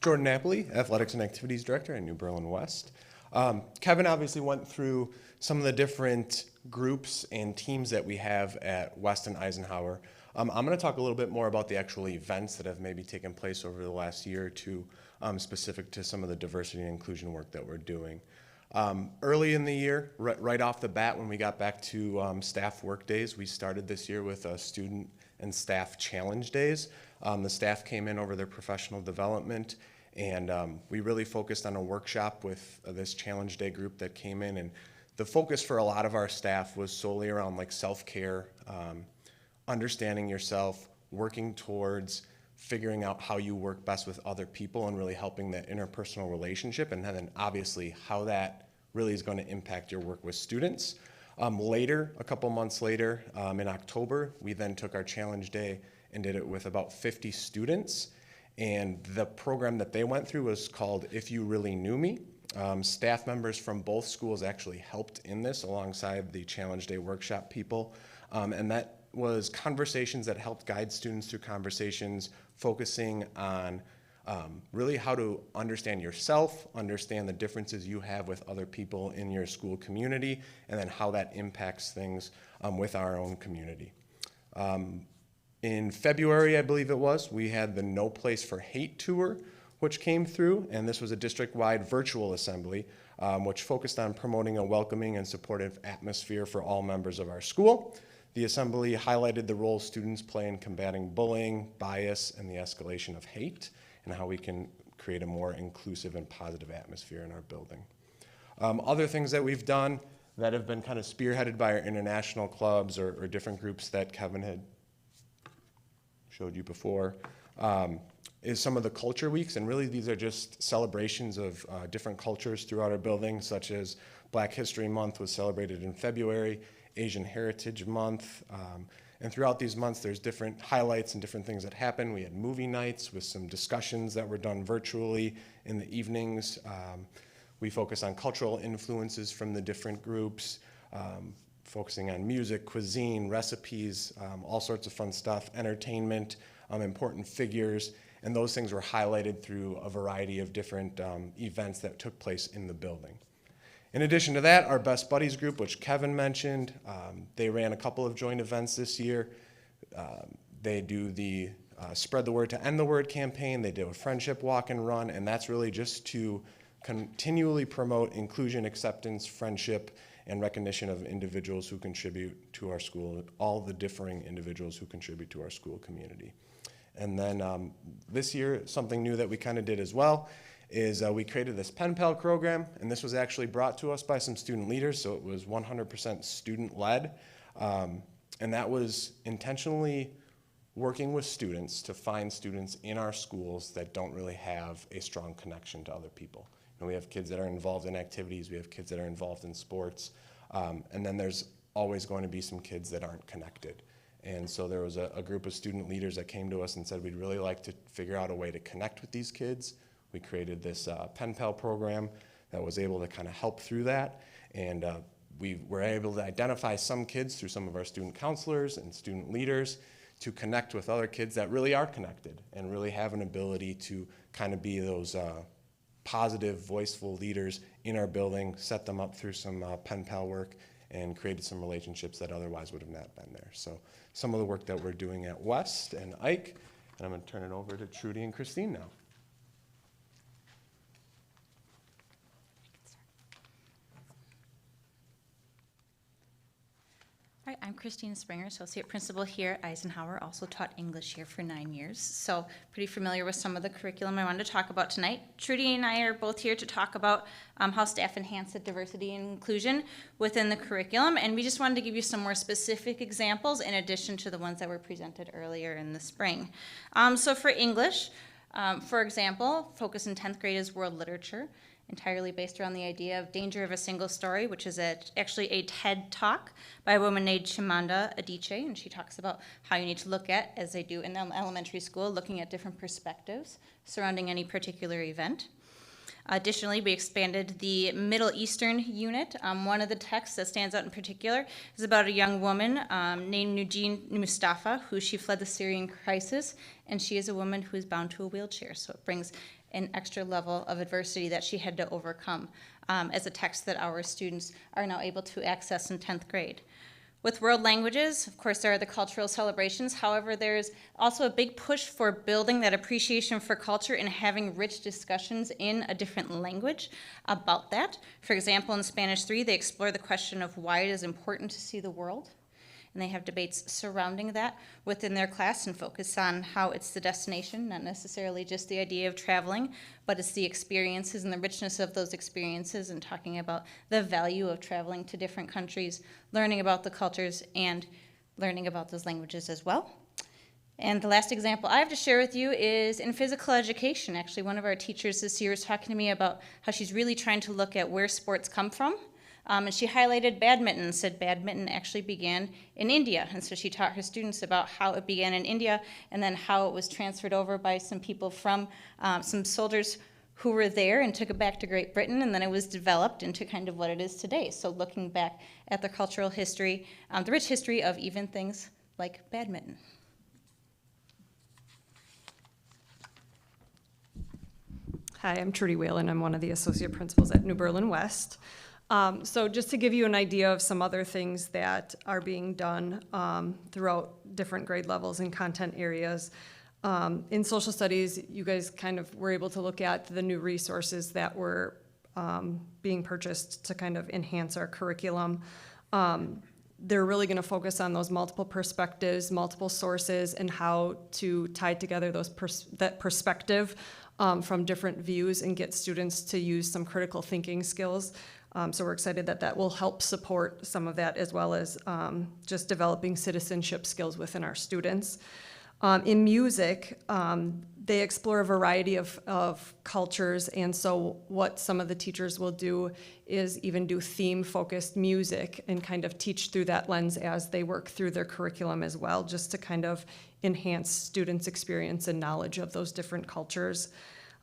Jordan Napoli, Athletics and Activities Director at New Berlin West. Kevin obviously went through some of the different groups and teams that we have at West and Eisenhower. I'm going to talk a little bit more about the actual events that have maybe taken place over the last year or two, specific to some of the diversity and inclusion work that we're doing. Early in the year, right off the bat, when we got back to staff work days, we started this year with student and staff challenge days. The staff came in over their professional development, and we really focused on a workshop with this challenge day group that came in. And the focus for a lot of our staff was solely around like self-care, understanding yourself, working towards figuring out how you work best with other people and really helping that interpersonal relationship, and then obviously how that really is going to impact your work with students. Later, a couple months later, in October, we then took our challenge day and did it with about 50 students. And the program that they went through was called If You Really Knew Me. Staff members from both schools actually helped in this alongside the challenge day workshop people. And that was conversations that helped guide students through conversations focusing on really how to understand yourself, understand the differences you have with other people in your school community, and then how that impacts things with our own community. In February, I believe it was, we had the No Place for Hate tour, which came through, and this was a district-wide virtual assembly, which focused on promoting a welcoming and supportive atmosphere for all members of our school. The assembly highlighted the role students play in combating bullying, bias, and the escalation of hate, and how we can create a more inclusive and positive atmosphere in our building. Other things that we've done that have been kind of spearheaded by our international clubs or different groups that Kevin had showed you before, is some of the culture weeks, and really these are just celebrations of different cultures throughout our building, such as Black History Month was celebrated in February, Asian Heritage Month, and throughout these months there's different highlights and different things that happen. We had movie nights with some discussions that were done virtually in the evenings. We focus on cultural influences from the different groups, focusing on music, cuisine, recipes, all sorts of fun stuff, entertainment, important figures, and those things were highlighted through a variety of different events that took place in the building. In addition to that, our Best Buddies group, which Kevin mentioned, they ran a couple of joint events this year. They do the Spread the Word to End the Word campaign. They do a friendship walk and run, and that's really just to continually promote inclusion, acceptance, friendship, and recognition of individuals who contribute to our school, all the differing individuals who contribute to our school community. And then this year, something new that we kind of did as well is we created this pen pal program, and this was actually brought to us by some student leaders, so it was 100% student-led, and that was intentionally working with students to find students in our schools that don't really have a strong connection to other people. And we have kids that are involved in activities, we have kids that are involved in sports, and then there's always going to be some kids that aren't connected. And so there was a group of student leaders that came to us and said, we'd really like to figure out a way to connect with these kids. We created this pen pal program that was able to kind of help through that. And we were able to identify some kids through some of our student counselors and student leaders to connect with other kids that really are connected and really have an ability to kind of be those positive, voiceful leaders in our building, set them up through some pen pal work, and created some relationships that otherwise would have not been there. So some of the work that we're doing at West and Ike, and I'm going to turn it over to Trudy and Christine now. Hi, I'm Christine Springer, Associate Principal here at Eisenhower, also taught English here for 9 years, so pretty familiar with some of the curriculum I wanted to talk about tonight. Trudy and I are both here to talk about how staff enhance the diversity and inclusion within the curriculum, and we just wanted to give you some more specific examples in addition to the ones that were presented earlier in the spring. So for English, for example, focus in 10th grade is world literature, entirely based around the idea of Danger of a Single Story, which is actually a TED Talk by a woman named Chimamanda Adichie, and she talks about how you need to look at, as they do in elementary school, looking at different perspectives surrounding any particular event. Additionally, we expanded the Middle Eastern unit. One of the texts that stands out in particular is about a young woman named Nujeen Mustafa, who she fled the Syrian crisis, and she is a woman who is bound to a wheelchair, so it brings an extra level of adversity that she had to overcome as a text that our students are now able to access in 10th grade. With world languages, of course, there are the cultural celebrations. However, there's also a big push for building that appreciation for culture and having rich discussions in a different language about that. For example, in Spanish 3, they explore the question of why it is important to see the world. And they have debates surrounding that within their class and focus on how it's the destination, not necessarily just the idea of traveling, but it's the experiences and the richness of those experiences and talking about the value of traveling to different countries, learning about the cultures, and learning about those languages as well. And the last example I have to share with you is in physical education. Actually, one of our teachers this year was talking to me about how she's really trying to look at where sports come from. And she highlighted badminton and said badminton actually began in India. And so she taught her students about how it began in India and then how it was transferred over by some people from some soldiers who were there and took it back to Great Britain, and then it was developed into kind of what it is today. So looking back at the cultural history, the rich history of even things like badminton. Hi, I'm Trudy Whalen. I'm one of the associate principals at New Berlin West. So just to give you an idea of some other things that are being done throughout different grade levels and content areas. In social studies, you guys kind of were able to look at the new resources that were being purchased to kind of enhance our curriculum. They're really going to focus on those multiple perspectives, multiple sources, and how to tie together that perspective from different views and get students to use some critical thinking skills. So we're excited that that will help support some of that, as well as just developing citizenship skills within our students. In music, they explore a variety of cultures, and so what some of the teachers will do is even do theme-focused music and kind of teach through that lens as they work through their curriculum as well, just to kind of enhance students' experience and knowledge of those different cultures.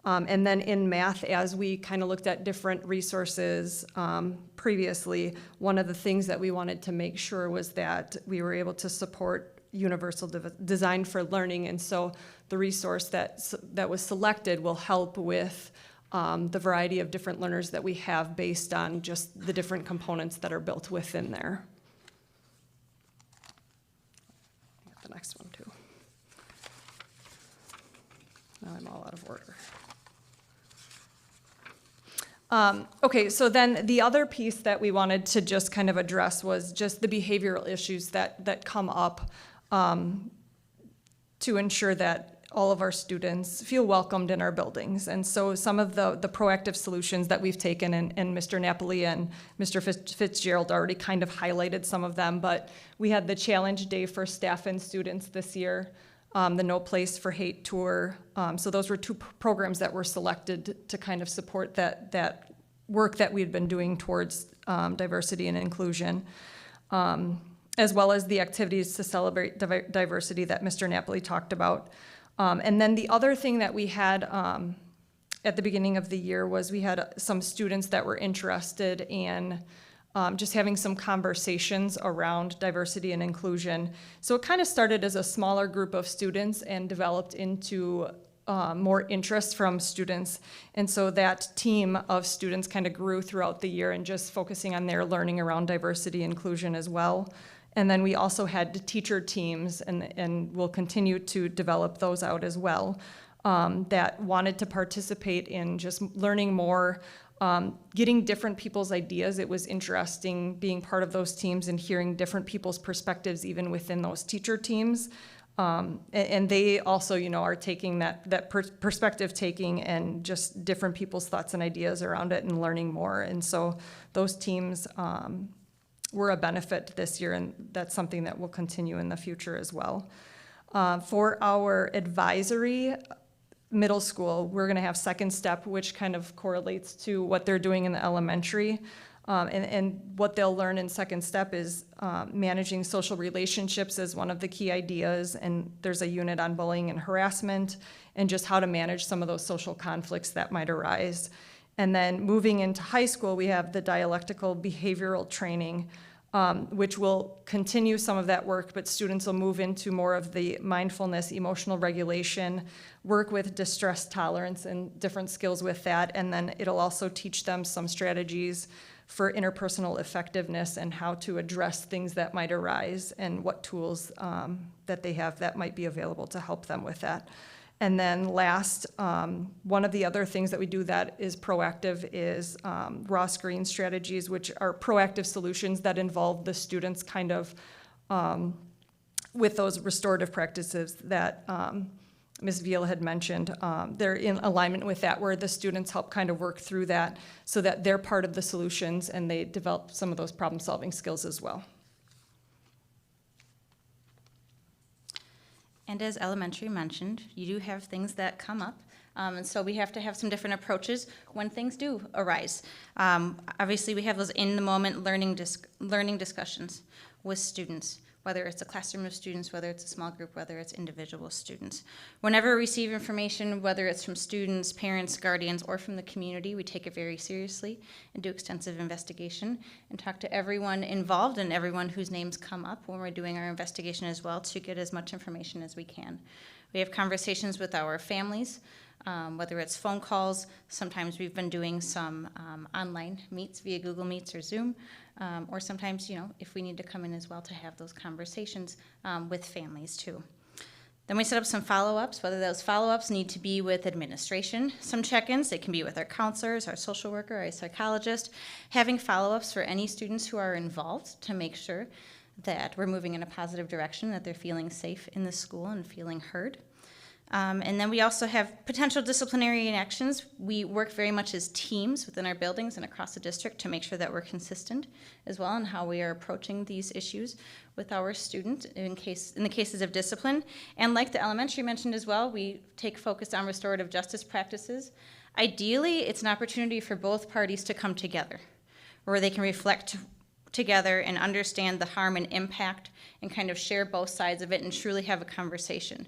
And then in math, as we kind of looked at different resources previously, one of the things that we wanted to make sure was that we were able to support universal design for learning. And so the resource that was selected will help with the variety of different learners that we have based on just the different components that are built within there. I got the next one too. Now I'm all out of order. Okay, so then the other piece that we wanted to just kind of address was just the behavioral issues that come up to ensure that all of our students feel welcomed in our buildings. And so some of the proactive solutions that we've taken, and Mr. Napoli and Mr. Fitzgerald already kind of highlighted some of them, but we had the challenge day for staff and students this year, the No Place for Hate tour. So those were two programs that were selected to kind of support that work that we had been doing towards diversity and inclusion, as well as the activities to celebrate diversity that Mr. Napoli talked about. And then the other thing that we had at the beginning of the year was we had some students that were interested in just having some conversations around diversity and inclusion. So it kind of started as a smaller group of students and developed into more interest from students. And so that team of students kind of grew throughout the year and just focusing on their learning around diversity and inclusion as well. And then we also had teacher teams, and we'll continue to develop those out as well, that wanted to participate in just learning more, getting different people's ideas. It was interesting being part of those teams and hearing different people's perspectives even within those teacher teams. And they also, are taking that perspective taking and just different people's thoughts and ideas around it and learning more. And so those teams were a benefit this year, and that's something that will continue in the future as well. For our advisory middle school, we're going to have Second Step, which kind of correlates to what they're doing in the elementary. And what they'll learn in Second Step is managing social relationships as one of the key ideas, and there's a unit on bullying and harassment, and just how to manage some of those social conflicts that might arise. And then moving into high school, we have the dialectical behavioral training, which will continue some of that work, but students will move into more of the mindfulness, emotional regulation, work with distress tolerance and different skills with that, and then it'll also teach them some strategies for interpersonal effectiveness and how to address things that might arise and what tools that they have that might be available to help them with that. And then last, one of the other things that we do that is proactive is Ross Green strategies, which are proactive solutions that involve the students kind of with those restorative practices that Ms. Veal had mentioned. They're in alignment with that, where the students help kind of work through that so that they're part of the solutions and they develop some of those problem-solving skills as well. And as elementary mentioned, you do have things that come up, and so we have to have some different approaches when things do arise. Obviously, we have those in-the-moment learning discussions with students, whether it's a classroom of students, whether it's a small group, whether it's individual students. Whenever we receive information, whether it's from students, parents, guardians, or from the community, we take it very seriously and do extensive investigation and talk to everyone involved and everyone whose names come up when we're doing our investigation as well to get as much information as we can. We have conversations with our families, whether it's phone calls. Sometimes we've been doing some online meets via Google Meets or Zoom, or sometimes, if we need to come in as well to have those conversations with families too. Then we set up some follow-ups, whether those follow-ups need to be with administration, some check-ins. They can be with our counselors, our social worker, our psychologist, having follow-ups for any students who are involved to make sure that we're moving in a positive direction, that they're feeling safe in the school and feeling heard. And then we also have potential disciplinary actions. We work very much as teams within our buildings and across the district to make sure that we're consistent as well in how we are approaching these issues with our students in the cases of discipline. And like the elementary mentioned as well, we take focus on restorative justice practices. Ideally, it's an opportunity for both parties to come together where they can reflect together and understand the harm and impact and kind of share both sides of it and truly have a conversation.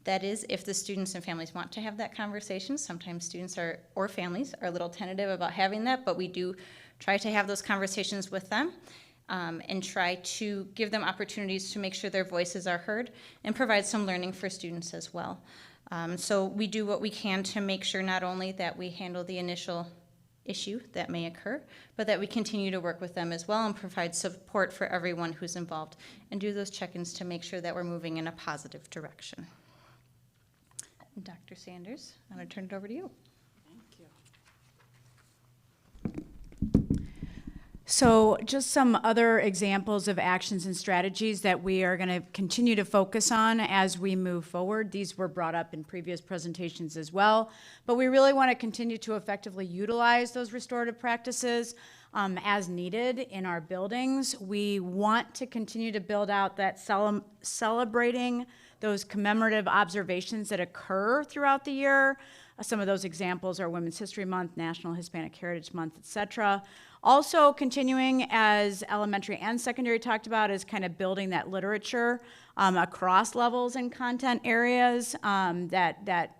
That is, if the students and families want to have that conversation. Sometimes students or families are a little tentative about having that, but we do try to have those conversations with them and try to give them opportunities to make sure their voices are heard and provide some learning for students as well. So we do what we can to make sure not only that we handle the initial issue that may occur, but that we continue to work with them as well and provide support for everyone who's involved and do those check-ins to make sure that we're moving in a positive direction. Dr. Sanders, I'm going to turn it over to you. So just some other examples of actions and strategies that we are going to continue to focus on as we move forward. These were brought up in previous presentations as well, but we really want to continue to effectively utilize those restorative practices as needed in our buildings. We want to continue to build out that celebrating those commemorative observations that occur throughout the year. Some of those examples are Women's History Month, National Hispanic Heritage Month, etc. Also continuing, as elementary and secondary talked about, is kind of building that literature across levels and content areas that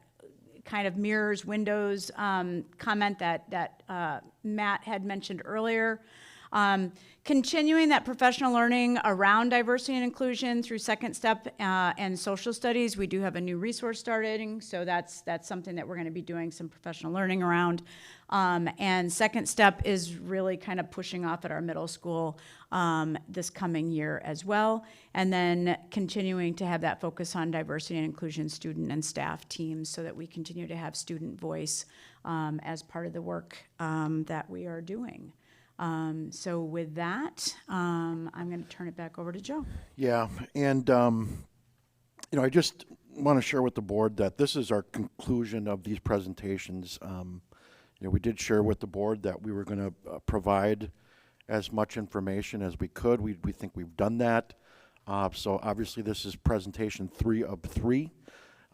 kind of mirrors Windows comment that Matt had mentioned earlier. Continuing that professional learning around diversity and inclusion through Second Step and social studies. We do have a new resource starting, so that's something that we're going to be doing some professional learning around. And Second Step is really kind of pushing off at our middle school this coming year as well. And then continuing to have that focus on diversity and inclusion student and staff teams so that we continue to have student voice as part of the work that we are doing. So with that, I'm going to turn it back over to Joe. Yeah, and I just want to share with the board that this is our conclusion of these presentations. We did share with the board that we were going to provide as much information as we could. We think we've done that. So obviously this is presentation 3 of 3.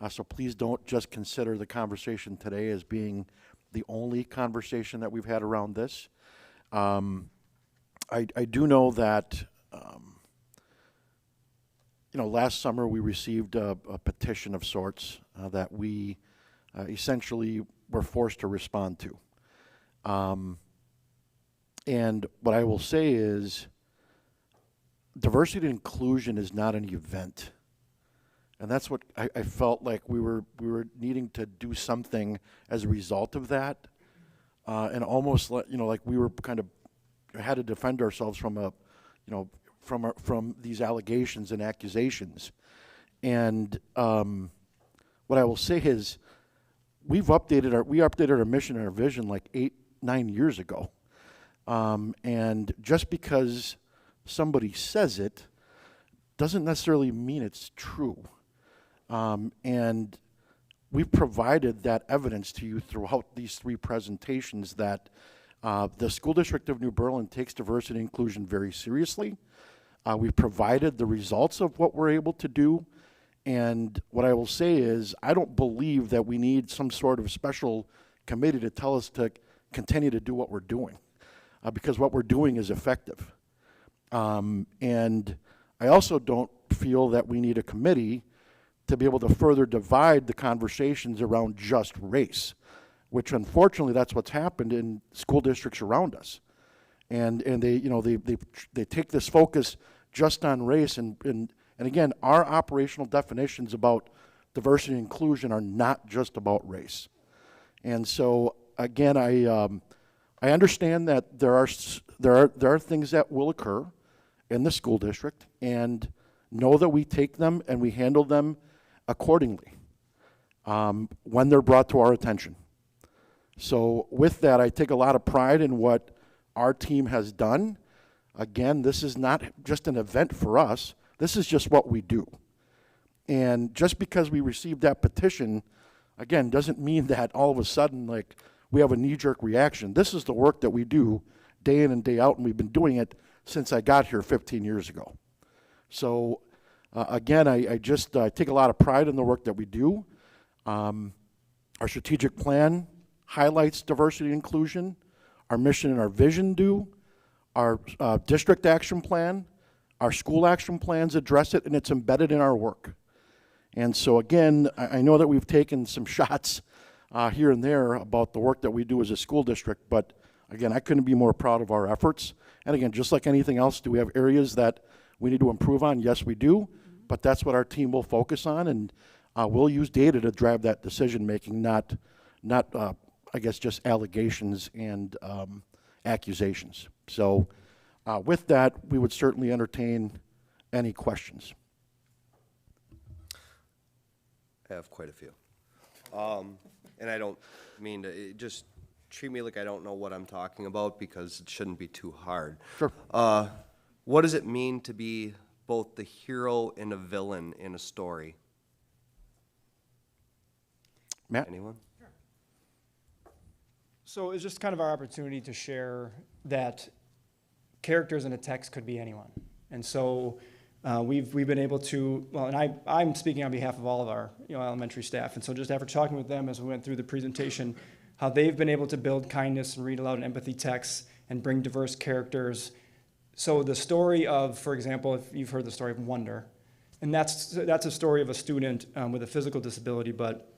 So please don't just consider the conversation today as being the only conversation that we've had around this. I do know that, last summer we received a petition of sorts that we essentially were forced to respond to. And what I will say is diversity and inclusion is not an event. And that's what I felt like we were needing to do something as a result of that. And almost like we were kind of had to defend ourselves from from these allegations and accusations. And what I will say is we updated our mission and our vision like 8-9 years ago. And just because somebody says it doesn't necessarily mean it's true. And we've provided that evidence to you throughout these 3 presentations that the School District of New Berlin takes diversity and inclusion very seriously. We've provided the results of what we're able to do. And what I will say is I don't believe that we need some sort of special committee to tell us to continue to do what we're doing, because what we're doing is effective. And I also don't feel that we need a committee to be able to further divide the conversations around just race, which unfortunately that's what's happened in school districts around us. And they take this focus just on race, and again, our operational definitions about diversity and inclusion are not just about race. And so again, I understand that there are things that will occur in the school district, and know that we take them and we handle them accordingly when they're brought to our attention. So with that, I take a lot of pride in what our team has done. Again, this is not just an event for us. This is just what we do. And just because we received that petition, again, doesn't mean that all of a sudden, like, we have a knee-jerk reaction. This is the work that we do day in and day out, and we've been doing it since I got here 15 years ago. So again, I take a lot of pride in the work that we do. Our strategic plan highlights diversity and inclusion. Our mission and our vision do. Our district action plan, our school action plans address it, and it's embedded in our work. And so again, I know that we've taken some shots here and there about the work that we do as a school district, but again, I couldn't be more proud of our efforts. And again, just like anything else, do we have areas that we need to improve on? Yes, we do, but that's what our team will focus on, and we'll use data to drive that decision-making, not I guess, just allegations and accusations. So with that, we would certainly entertain any questions. I have quite a few. And I don't mean to, just treat me like I don't know what I'm talking about, because it shouldn't be too hard. Sure. What does it mean to be both the hero and a villain in a story? Matt? Anyone? So it's just kind of our opportunity to share that characters in a text could be anyone. And so we've been able to, well, and I'm speaking on behalf of all of our elementary staff. And so just after talking with them as we went through the presentation, how they've been able to build kindness and read aloud and empathy texts and bring diverse characters. So the story of, for example, if you've heard the story of Wonder, and that's a story of a student with a physical disability, but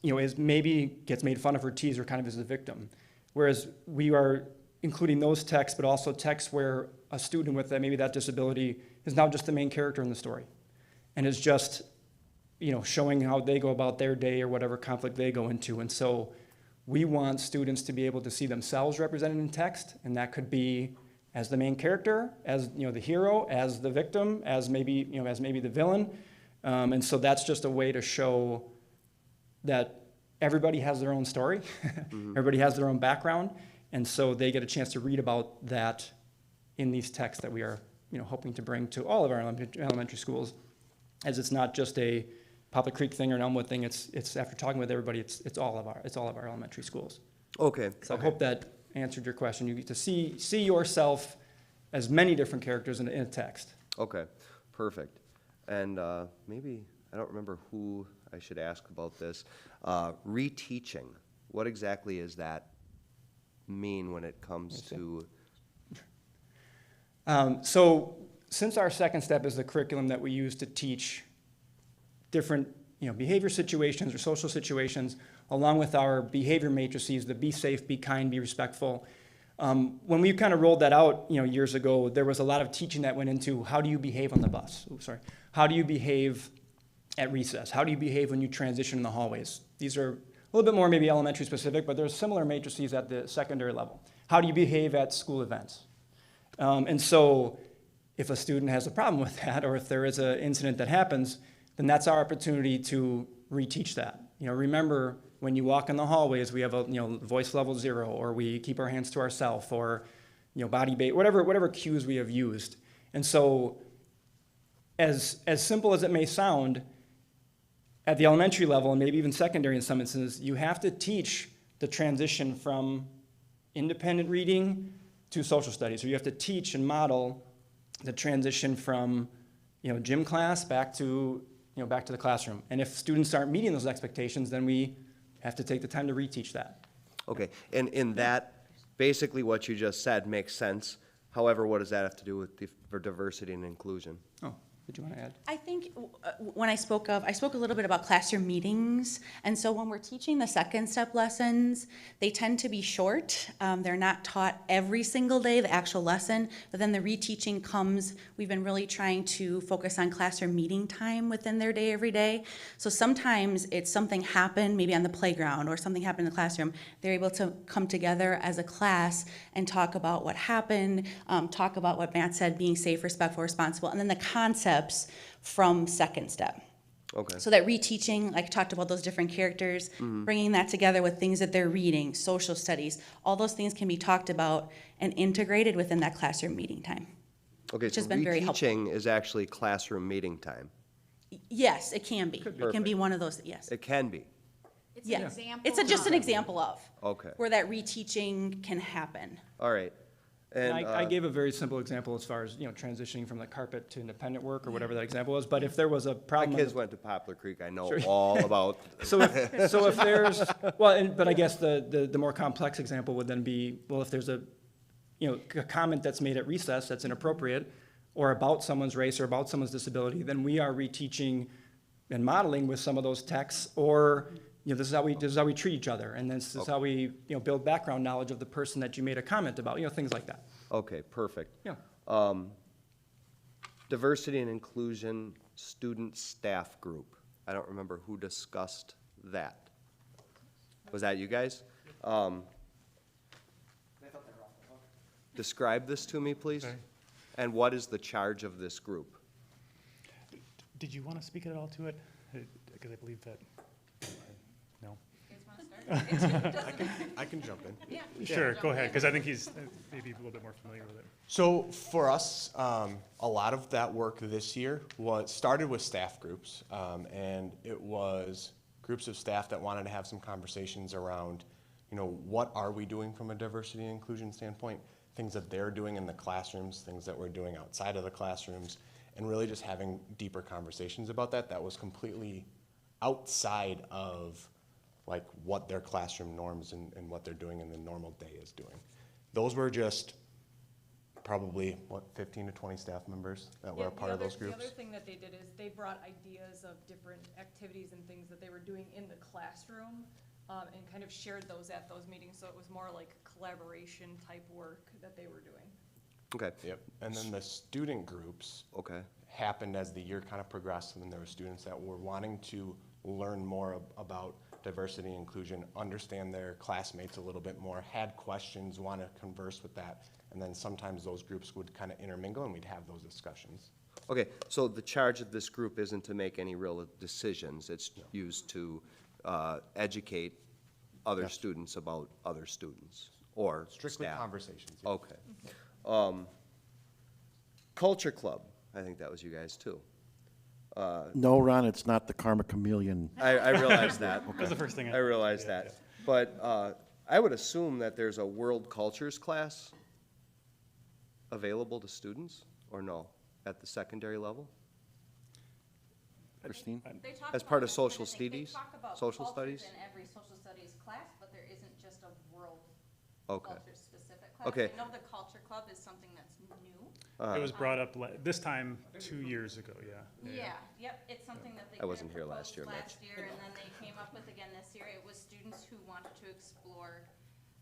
is maybe gets made fun of or teased or kind of as a victim. Whereas we are including those texts, but also texts where a student with maybe that disability is now just the main character in the story and is just, showing how they go about their day or whatever conflict they go into. And so we want students to be able to see themselves represented in text, and that could be as the main character, as the hero, as the victim, as maybe the villain. And so that's just a way to show that everybody has their own story, everybody has their own background, and so they get a chance to read about that in these texts that we are hoping to bring to all of our elementary schools, as it's not just a Poplar Creek thing or an Elmwood thing. It's after talking with everybody, it's all of our elementary schools. Okay. So I hope that answered your question. You get to see yourself as many different characters in a text. Okay, perfect. And maybe, I don't remember who I should ask about this. Reteaching, what exactly does that mean when it comes to? So since our second step is the curriculum that we use to teach different behavior situations or social situations, along with our behavior matrices, the be safe, be kind, be respectful. When we kind of rolled that out, years ago, there was a lot of teaching that went into how do you behave on the bus? How do you behave at recess? How do you behave when you transition in the hallways? These are a little bit more maybe elementary specific, but there's similar matrices at the secondary level. How do you behave at school events? And so if a student has a problem with that, or if there is an incident that happens, then that's our opportunity to reteach that. Remember, when you walk in the hallways, we have a voice level 0, or we keep our hands to ourselves, or body bait, whatever cues we have used. And so, as simple as it may sound, at the elementary level and maybe even secondary in some instances, you have to teach the transition from independent reading to social studies. So you have to teach and model the transition from gym class back to the classroom. And if students aren't meeting those expectations, then we have to take the time to reteach that. Okay, and in that, basically what you just said makes sense. However, what does that have to do with for diversity and inclusion? Oh, did you want to add? I think when I spoke a little bit about classroom meetings. And so when we're teaching the second step lessons, they tend to be short. They're not taught every single day, the actual lesson, but then the reteaching comes. We've been really trying to focus on classroom meeting time within their day every day. So sometimes it's something happened, maybe on the playground, or something happened in the classroom. They're able to come together as a class and talk about what happened, talk about what Matt said, being safe, respectful, responsible, and then the concepts from second step. Okay. So that reteaching, like I talked about those different characters, bringing that together with things that they're reading, social studies, all those things can be talked about and integrated within that classroom meeting time. Okay, Which so has been very helpful. reteaching is actually classroom meeting time. Yes, it can be. It can be one of those, yes. It can be. It's Yeah. an example. It's just an example of Okay, where that reteaching can happen. all right. And I gave a very simple example as far as transitioning from the carpet to independent work or whatever that example was. But if there was a my problem, kids went to Poplar Creek. I know all about. so if there's but I guess the more complex example would then be, well, if there's a comment that's made at recess that's inappropriate, or about someone's race or about someone's disability, then we are reteaching and modeling with some of those texts, or this is how we treat each other, and this is how we build background knowledge of the person that you made a comment about, things like that. Okay, perfect. Yeah. Diversity and inclusion student staff group. I don't remember who discussed that. Was that you guys? Describe this to me, please. Sorry. And what is the charge of this group? Did you want to speak at all to it? Because I believe that, no. I can jump in. Sure, go ahead, because I think he's maybe a little bit more familiar with it. So for us, a lot of that work this year started with staff groups, and it was groups of staff that wanted to have some conversations around, what are we doing from a diversity and inclusion standpoint, things that they're doing in the classrooms, things that we're doing outside of the classrooms, and really just having deeper conversations about that. That was completely outside of like what their classroom norms and what they're doing in the normal day is doing. Those were just probably, 15 to 20 staff members that were a part of those groups. The other thing that they did is they brought ideas of different activities and things that they were doing in the classroom and kind of shared those at those meetings, so it was more like collaboration type work that they were doing. Okay. Yep. And then the student groups Okay. happened as the year kind of progressed, and then there were students that were wanting to learn more about diversity and inclusion, understand their classmates a little bit more, had questions, want to converse with that, and then sometimes those groups would kind of intermingle and we'd have those discussions. Okay, so the charge of this group isn't to make any real decisions. It's used to educate other students about other students or Strictly staff. conversations. Yeah. Okay. Culture Club, I think that was you guys too. No, Ron, it's not the Karma Chameleon. I realize that. That was the first thing I realize that. But I would assume that there's a world cultures class available to students, or no, at the secondary level? Christine? They talk As about part of this social kind thing. They studies? talk about Social cultures studies? in every social studies class, but there isn't just a world Okay. culture specific class. Okay. I know the culture club is something that's new. It was brought up this time 2 years ago, yeah. Yeah, yep, it's something that they I kind wasn't of here last proposed year, last Mitch. year, and then they came up with again this year. It was students who wanted to explore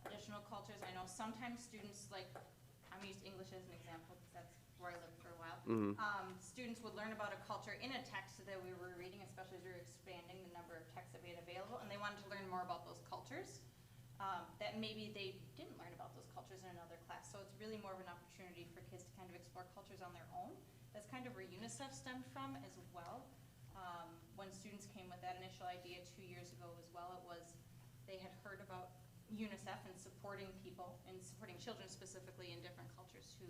additional cultures. I know sometimes students, like, I'm gonna use English as an example, because that's where I lived for a while. Students would learn about a culture in a text that we were reading, especially as we were expanding the number of texts that we had available, and they wanted to learn more about those cultures. That maybe they didn't learn about those cultures in another class. So it's really more of an opportunity for kids to kind of explore cultures on their own. That's kind of where UNICEF stemmed from as well. When students came with that initial idea 2 years ago as well, it was, they had heard about UNICEF and supporting people and supporting children specifically in different cultures who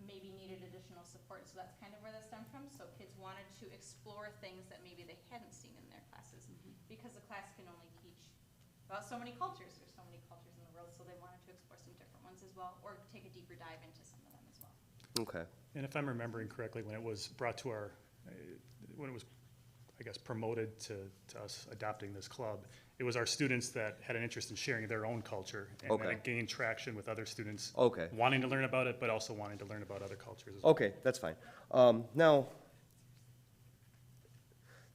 maybe needed additional support. So that's kind of where that stemmed from. So kids wanted to explore things that maybe they hadn't seen in their classes because the class can only teach about so many cultures. There's so many cultures in the world, so they wanted to explore some different ones as well, or take a deeper dive into some of them as well. Okay. And if I'm remembering correctly, when it was brought to our, when it was, I guess, promoted to us adopting this club, it was our students that had an interest in sharing their own culture. And then Okay. it gained traction with other students. Okay. Wanting to learn about it, but also wanting to learn about other cultures as well. Okay, that's fine. Now,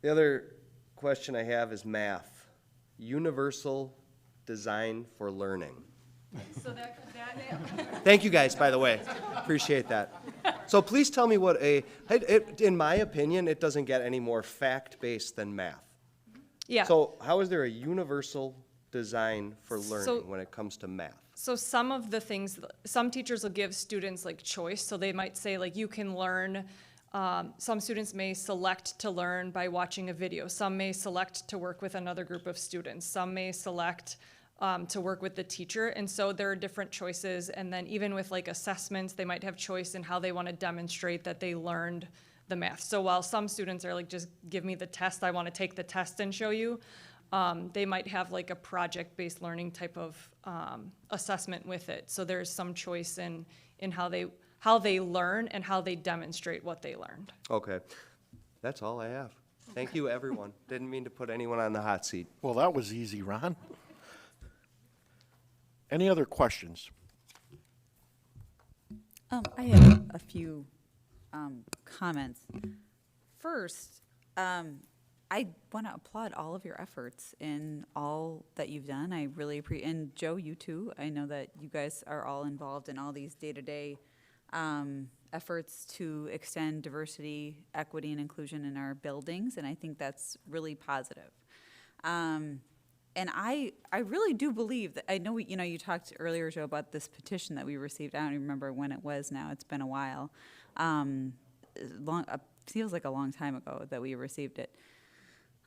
the other question I have is math. Universal design for learning. So that Thank you guys, by the way. Appreciate that. So please tell me what in my opinion, it doesn't get any more fact-based than math. yeah. So how is there a universal design for learning So- when it comes to math? So some of the things, some teachers will give students like choice, so they might say like you can learn, some students may select to learn by watching a video, some may select to work with another group of students, some may select to work with the teacher, and so there are different choices, and then even with like assessments, they might have choice in how they want to demonstrate that they learned the math. So while some students are like, just give me the test, I want to take the test and show you, they might have like a project-based learning type of assessment with it. So there's some choice in how they learn and how they demonstrate what they learned. Okay, that's all I have. Thank you, everyone. Didn't mean to put anyone on the hot seat. Well, that was easy, Ron. Any other questions? I have a few comments. First, I want to applaud all of your efforts in all that you've done. I really appreciate, and Joe, you too. I know that you guys are all involved in all these day-to-day efforts to extend diversity, equity, and inclusion in our buildings, and I think that's really positive. And I really do believe that, I know, you talked earlier, Joe, about this petition that we received. I don't even remember when it was now. It's been a while. Feels like a long time ago that we received it.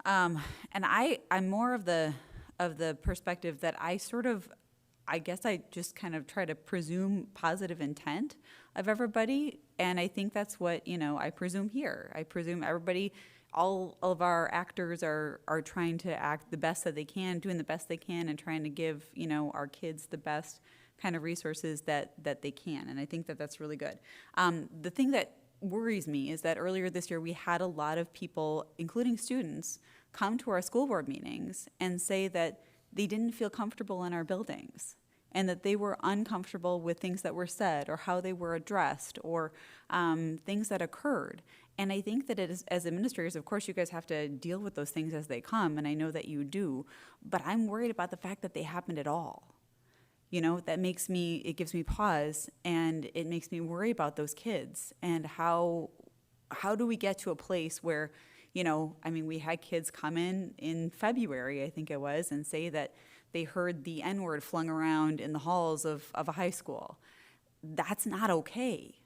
And I'm more of the perspective that I guess I just kind of try to presume positive intent of everybody. And I think that's what, I presume here. I presume everybody, all of our actors are trying to act the best that they can, doing the best they can, and trying to give, our kids the best kind of resources that they can. And I think that that's really good. The thing that worries me is that earlier this year we had a lot of people, including students, come to our school board meetings and say that they didn't feel comfortable in our buildings and that they were uncomfortable with things that were said or how they were addressed or things that occurred. And I think that it is, as administrators, of course, you guys have to deal with those things as they come, and I know that you do, but I'm worried about the fact that they happened at all. You know, it gives me pause, and it makes me worry about those kids, and how do we get to a place where, you know, I mean, we had kids come in February, I think it was, and say that they heard the N-word flung around in the halls of a high school. That's not okay.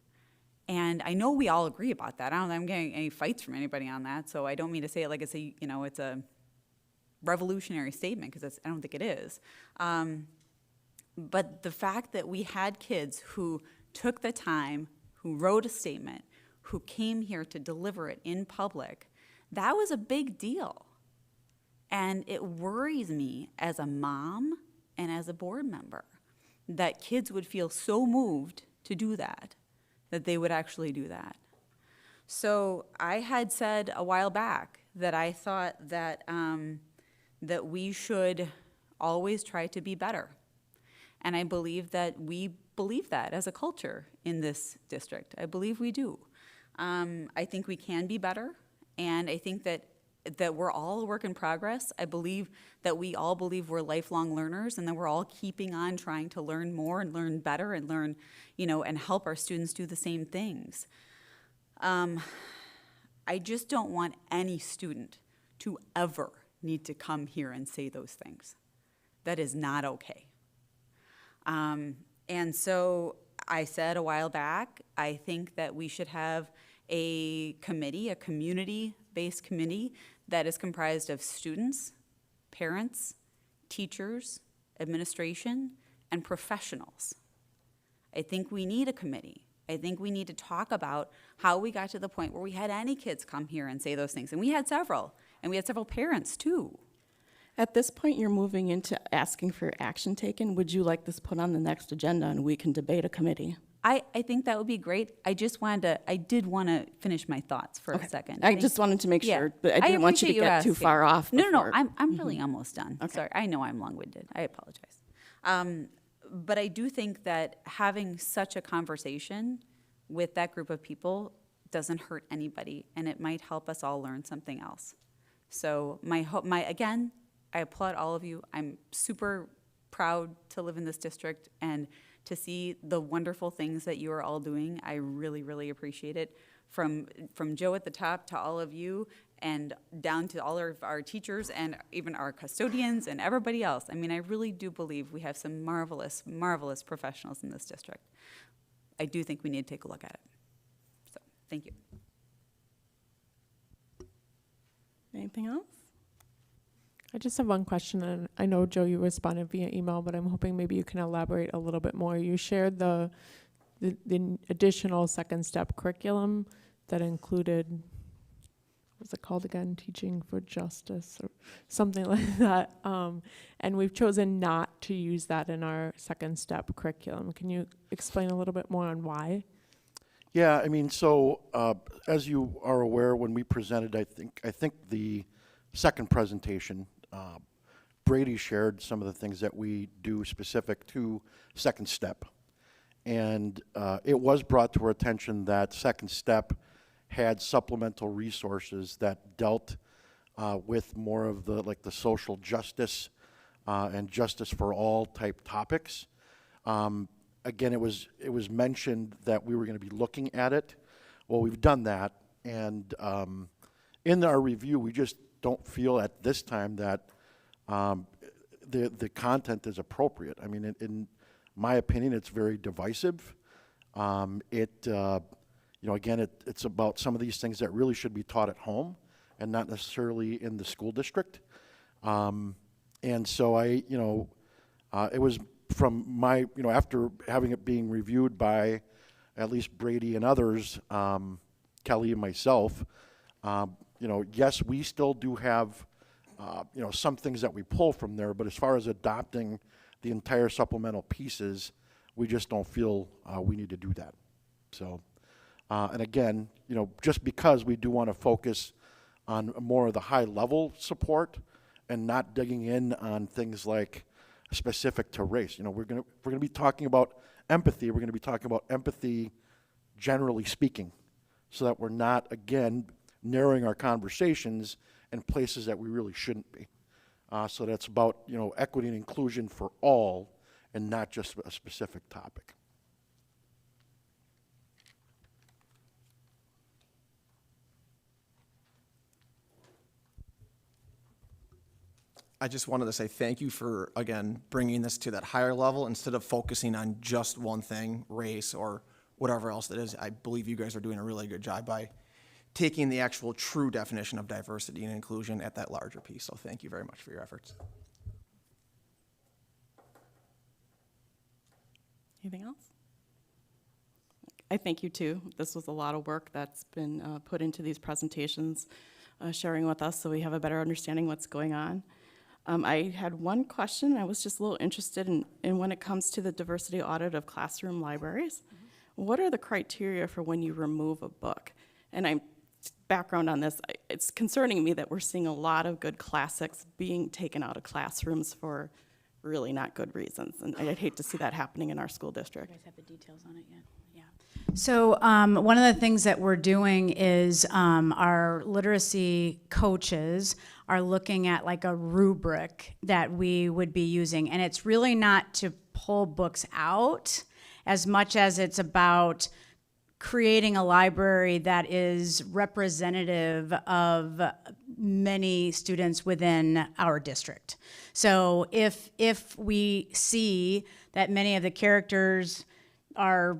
And I know we all agree about that. I don't think I'm getting any fights from anybody on that, so I don't mean to say it like it's a revolutionary statement, because I don't think it is. But the fact that we had kids who took the time, who wrote a statement, who came here to deliver it in public, that was a big deal. And it worries me as a mom and as a board member that kids would feel so moved to do that they would actually do that. So I had said a while back that I thought that that we should always try to be better. And I believe that we believe that as a culture in this district. I believe we do. I think we can be better, and I think that we're all a work in progress. I believe that we all believe we're lifelong learners, and that we're all keeping on trying to learn more and learn better and learn, and help our students do the same things. I just don't want any student to ever need to come here and say those things. That is not okay. And so I said a while back, I think that we should have a committee, a community-based committee that is comprised of students, parents, teachers, administration, and professionals. I think we need a committee. I think we need to talk about how we got to the point where we had any kids come here and say those things. And we had several, and we had several parents too. At this point, you're moving into asking for action taken. Would you like this put on the next agenda and we can debate a committee? I think that would be great. I did want to finish my thoughts for a second. I just wanted to make sure, but I didn't want you to get too far off. No, I'm really almost done. Okay. Sorry, I know I'm long-winded. I apologize. But I do think that having such a conversation with that group of people doesn't hurt anybody, and it might help us all learn something else. So again, I applaud all of you. I'm super proud to live in this district and to see the wonderful things that you are all doing. I really, really appreciate it. From Joe at the top to all of you, and down to all of our teachers and even our custodians and everybody else. I mean, I really do believe we have some marvelous, marvelous professionals in this district. I do think we need to take a look at it. So, thank you. Anything else? I just have one question, and I know, Joe, you responded via email, but I'm hoping maybe you can elaborate a little bit more. You shared the additional second step curriculum that included, what's it called again? Teaching for Justice or something like that. And we've chosen not to use that in our second step curriculum. Can you explain a little bit more on why? Yeah, I mean, so as you are aware, when we presented, I think the second presentation, Brady shared some of the things that we do specific to second step. And it was brought to our attention that second step had supplemental resources that dealt with more of the social justice and justice for all type topics. Again, it was mentioned that we were going to be looking at it. Well, we've done that, and in our review, we just don't feel at this time that the content is appropriate. I mean, in my opinion, it's very divisive. Again, it's about some of these things that really should be taught at home and not necessarily in the school district. And so it was from my, after having it being reviewed by at least Brady and others, Kelly and myself, yes, we still do have, some things that we pull from there, but as far as adopting the entire supplemental pieces, we just don't feel we need to do that. So, and again, just because we do want to focus on more of the high level support and not digging in on things like specific to race. We're gonna be talking about empathy. We're gonna be talking about empathy, generally speaking. so that we're not, again, narrowing our conversations in places that we really shouldn't be. So that's about, equity and inclusion for all and not just a specific topic. I just wanted to say thank you for, again, bringing this to that higher level instead of focusing on just one thing, race or whatever else it is. I believe you guys are doing a really good job by taking the actual true definition of diversity and inclusion at that larger piece. So thank you very much for your efforts. Anything else? I thank you too. This was a lot of work that's been put into these presentations, sharing with us so we have a better understanding what's going on. I had one question. I was just a little interested in when it comes to the diversity audit of classroom libraries. What are the criteria for when you remove a book? And I'm background on this. It's concerning me that we're seeing a lot of good classics being taken out of classrooms for really not good reasons, and I'd hate to see that happening in our school district. You guys have the details on it yet? Yeah. So one of the things that we're doing is our literacy coaches are looking at like a rubric that we would be using, and it's really not to pull books out as much as it's about creating a library that is representative of many students within our district. So if we see that many of the characters are,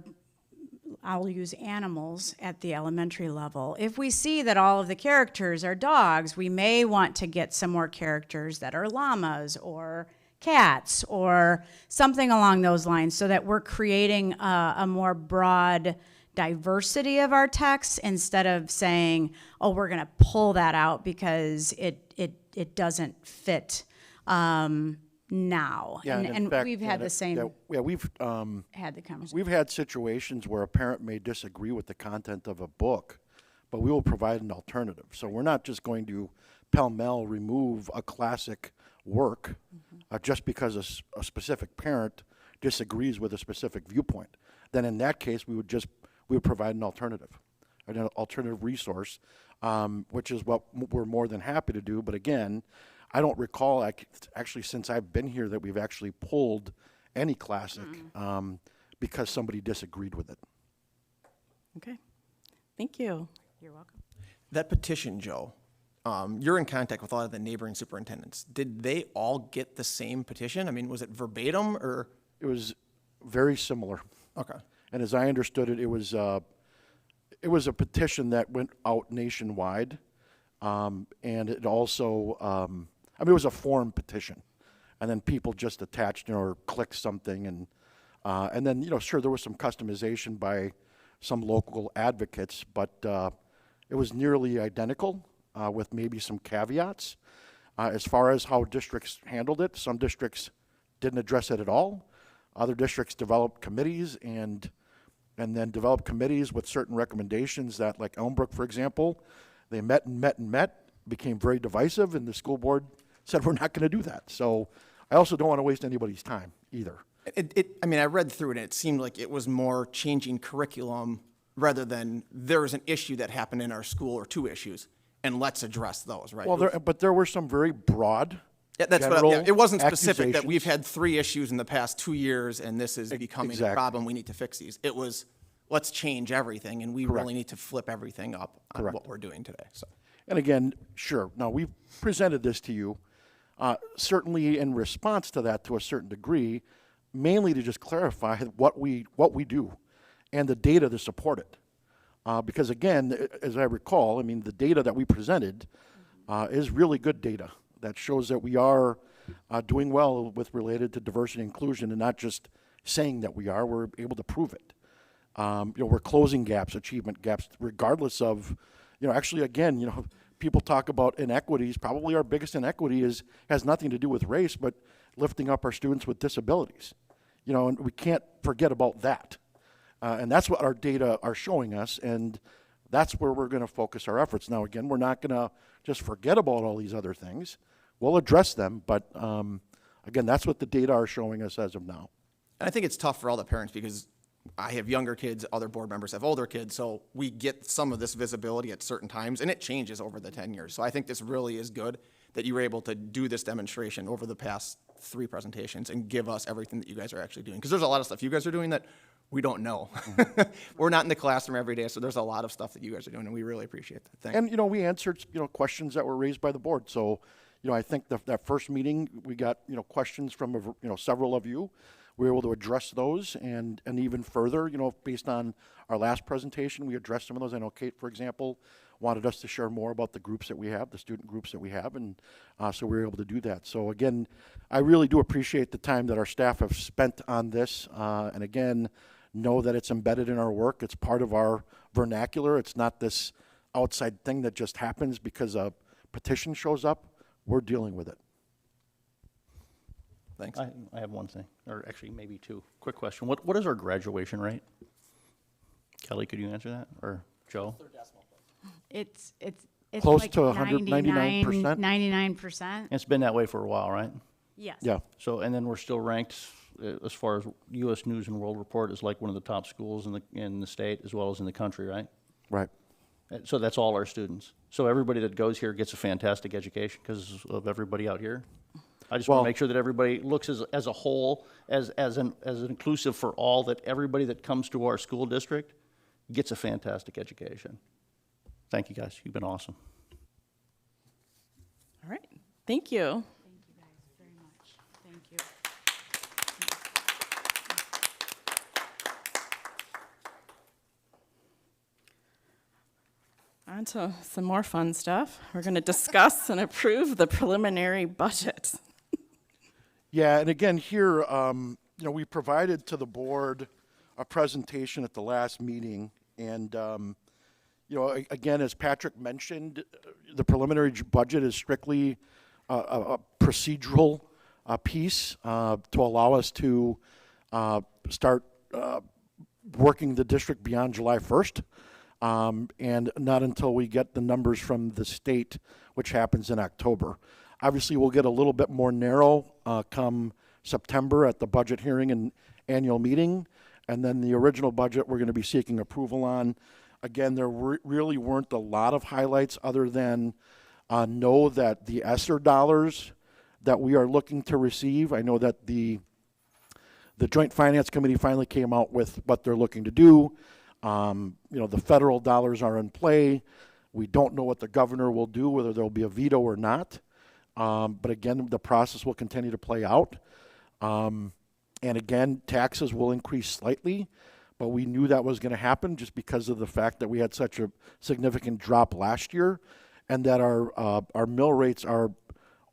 I'll use animals at the elementary level. If we see that all of the characters are dogs, we may want to get some more characters that are llamas or cats or something along those lines, so that we're creating a more broad diversity of our text instead of saying, oh, we're going to pull that out because it doesn't fit now. Yeah, and in fact, we've had the same. Yeah, we've had the conversation. We've had situations where a parent may disagree with the content of a book, but we will provide an alternative. So we're not just going to pell-mell remove a classic work just because a specific parent disagrees with a specific viewpoint. Then in that case, we would provide an alternative resource, which is what we're more than happy to do. But again, I don't recall actually since I've been here that we've actually pulled any classic because somebody disagreed with it. Okay, thank you. You're welcome. That petition, Joe, you're in contact with a lot of the neighboring superintendents. Did they all get the same petition? I mean, was it verbatim or? It was very similar. Okay. And as I understood it, it was a petition that went out nationwide, and it also, it was a form petition, and then people just attached, or clicked something, and then, sure, there was some customization by some local advocates, but it was nearly identical with maybe some caveats. As far as how districts handled it, some districts didn't address it at all. Other districts developed committees and then developed committees with certain recommendations that, like Elmbrook, for example, they met, became very divisive, and the school board said, we're not going to do that. So I also don't want to waste anybody's time either. I read through it, and it seemed like it was more changing curriculum rather than there was an issue that happened in our school or two issues, and let's address those, right? Well, but there were some very broad, that's general it wasn't specific that accusations. we've had 3 issues in the past 2 years, and this is becoming Exactly. a problem. We need to fix these. It was, let's change everything, and we Correct. really need to flip everything up on Correct. what we're doing today. So. And again, sure, now we've presented this to you, certainly in response to that to a certain degree, mainly to just clarify what we do and the data to support it. Because again, as I recall, the data that we presented is really good data that shows that we are doing well with related to diversity and inclusion, and not just saying that we are, we're able to prove it. We're closing gaps, achievement gaps, regardless of, actually again, people talk about inequities. Probably our biggest inequity has nothing to do with race, but lifting up our students with disabilities. And we can't forget about that. And that's what our data are showing us, and that's where we're going to focus our efforts. Now, again, we're not going to just forget about all these other things. We'll address them, but again, that's what the data are showing us as of now. And I think it's tough for all the parents because I have younger kids, other board members have older kids, so we get some of this visibility at certain times, and it changes over the 10 years. So I think this really is good that you were able to do this demonstration over the past 3 presentations and give us everything that you guys are actually doing. Because there's a lot of stuff you guys are doing that we don't know. We're not in the classroom every day, so there's a lot of stuff that you guys are doing, and we really appreciate that. Thank you. And, we answered, questions that were raised by the board. So, I think that first meeting, we got, questions from, several of you. We were able to address those and even further, based on our last presentation, we addressed some of those. I know Kate, for example, wanted us to share more about the groups that we have, the student groups that we have, and so we were able to do that. So again, I really do appreciate the time that our staff have spent on this, and again, know that it's embedded in our work. It's part of our vernacular. It's not this outside thing that just happens because a petition shows up. We're dealing with it. Thanks. I have one thing, or actually maybe 2. Quick question. What is our graduation rate? Kelly, could you answer that? Or Joe? It's Close like to 99%. 99%. It's been that way for a while, right? Yes. Yeah. So, and then we're still ranked, as far as U.S. News and World Report, is like one of the top schools in the state as well as in the country, right? Right. So that's all our students. So everybody that goes here gets a fantastic education because of everybody out here. I just want to make sure that everybody looks as a whole, as an inclusive for all, that everybody that comes to our school district gets a fantastic education. Thank you, guys. You've been awesome. All right, thank you. Thank you guys very much. Thank you. On to some more fun stuff. We're going to discuss and approve the preliminary budget. Yeah, and again, here, we provided to the board a presentation at the last meeting, and, again, as Patrick mentioned, the preliminary budget is strictly a procedural piece to allow us to start working the district beyond July 1st, and not until we get the numbers from the state, which happens in October. Obviously, we'll get a little bit more narrow come September at the budget hearing and annual meeting. And then the original budget we're going to be seeking approval on. Again, there really weren't a lot of highlights other than know that the ESSER dollars that we are looking to receive, I know that the Joint Finance Committee finally came out with what they're looking to do. The federal dollars are in play. We don't know what the governor will do, whether there'll be a veto or not. But again, the process will continue to play out. And again, taxes will increase slightly, but we knew that was going to happen just because of the fact that we had such a significant drop last year, and that our mill rates are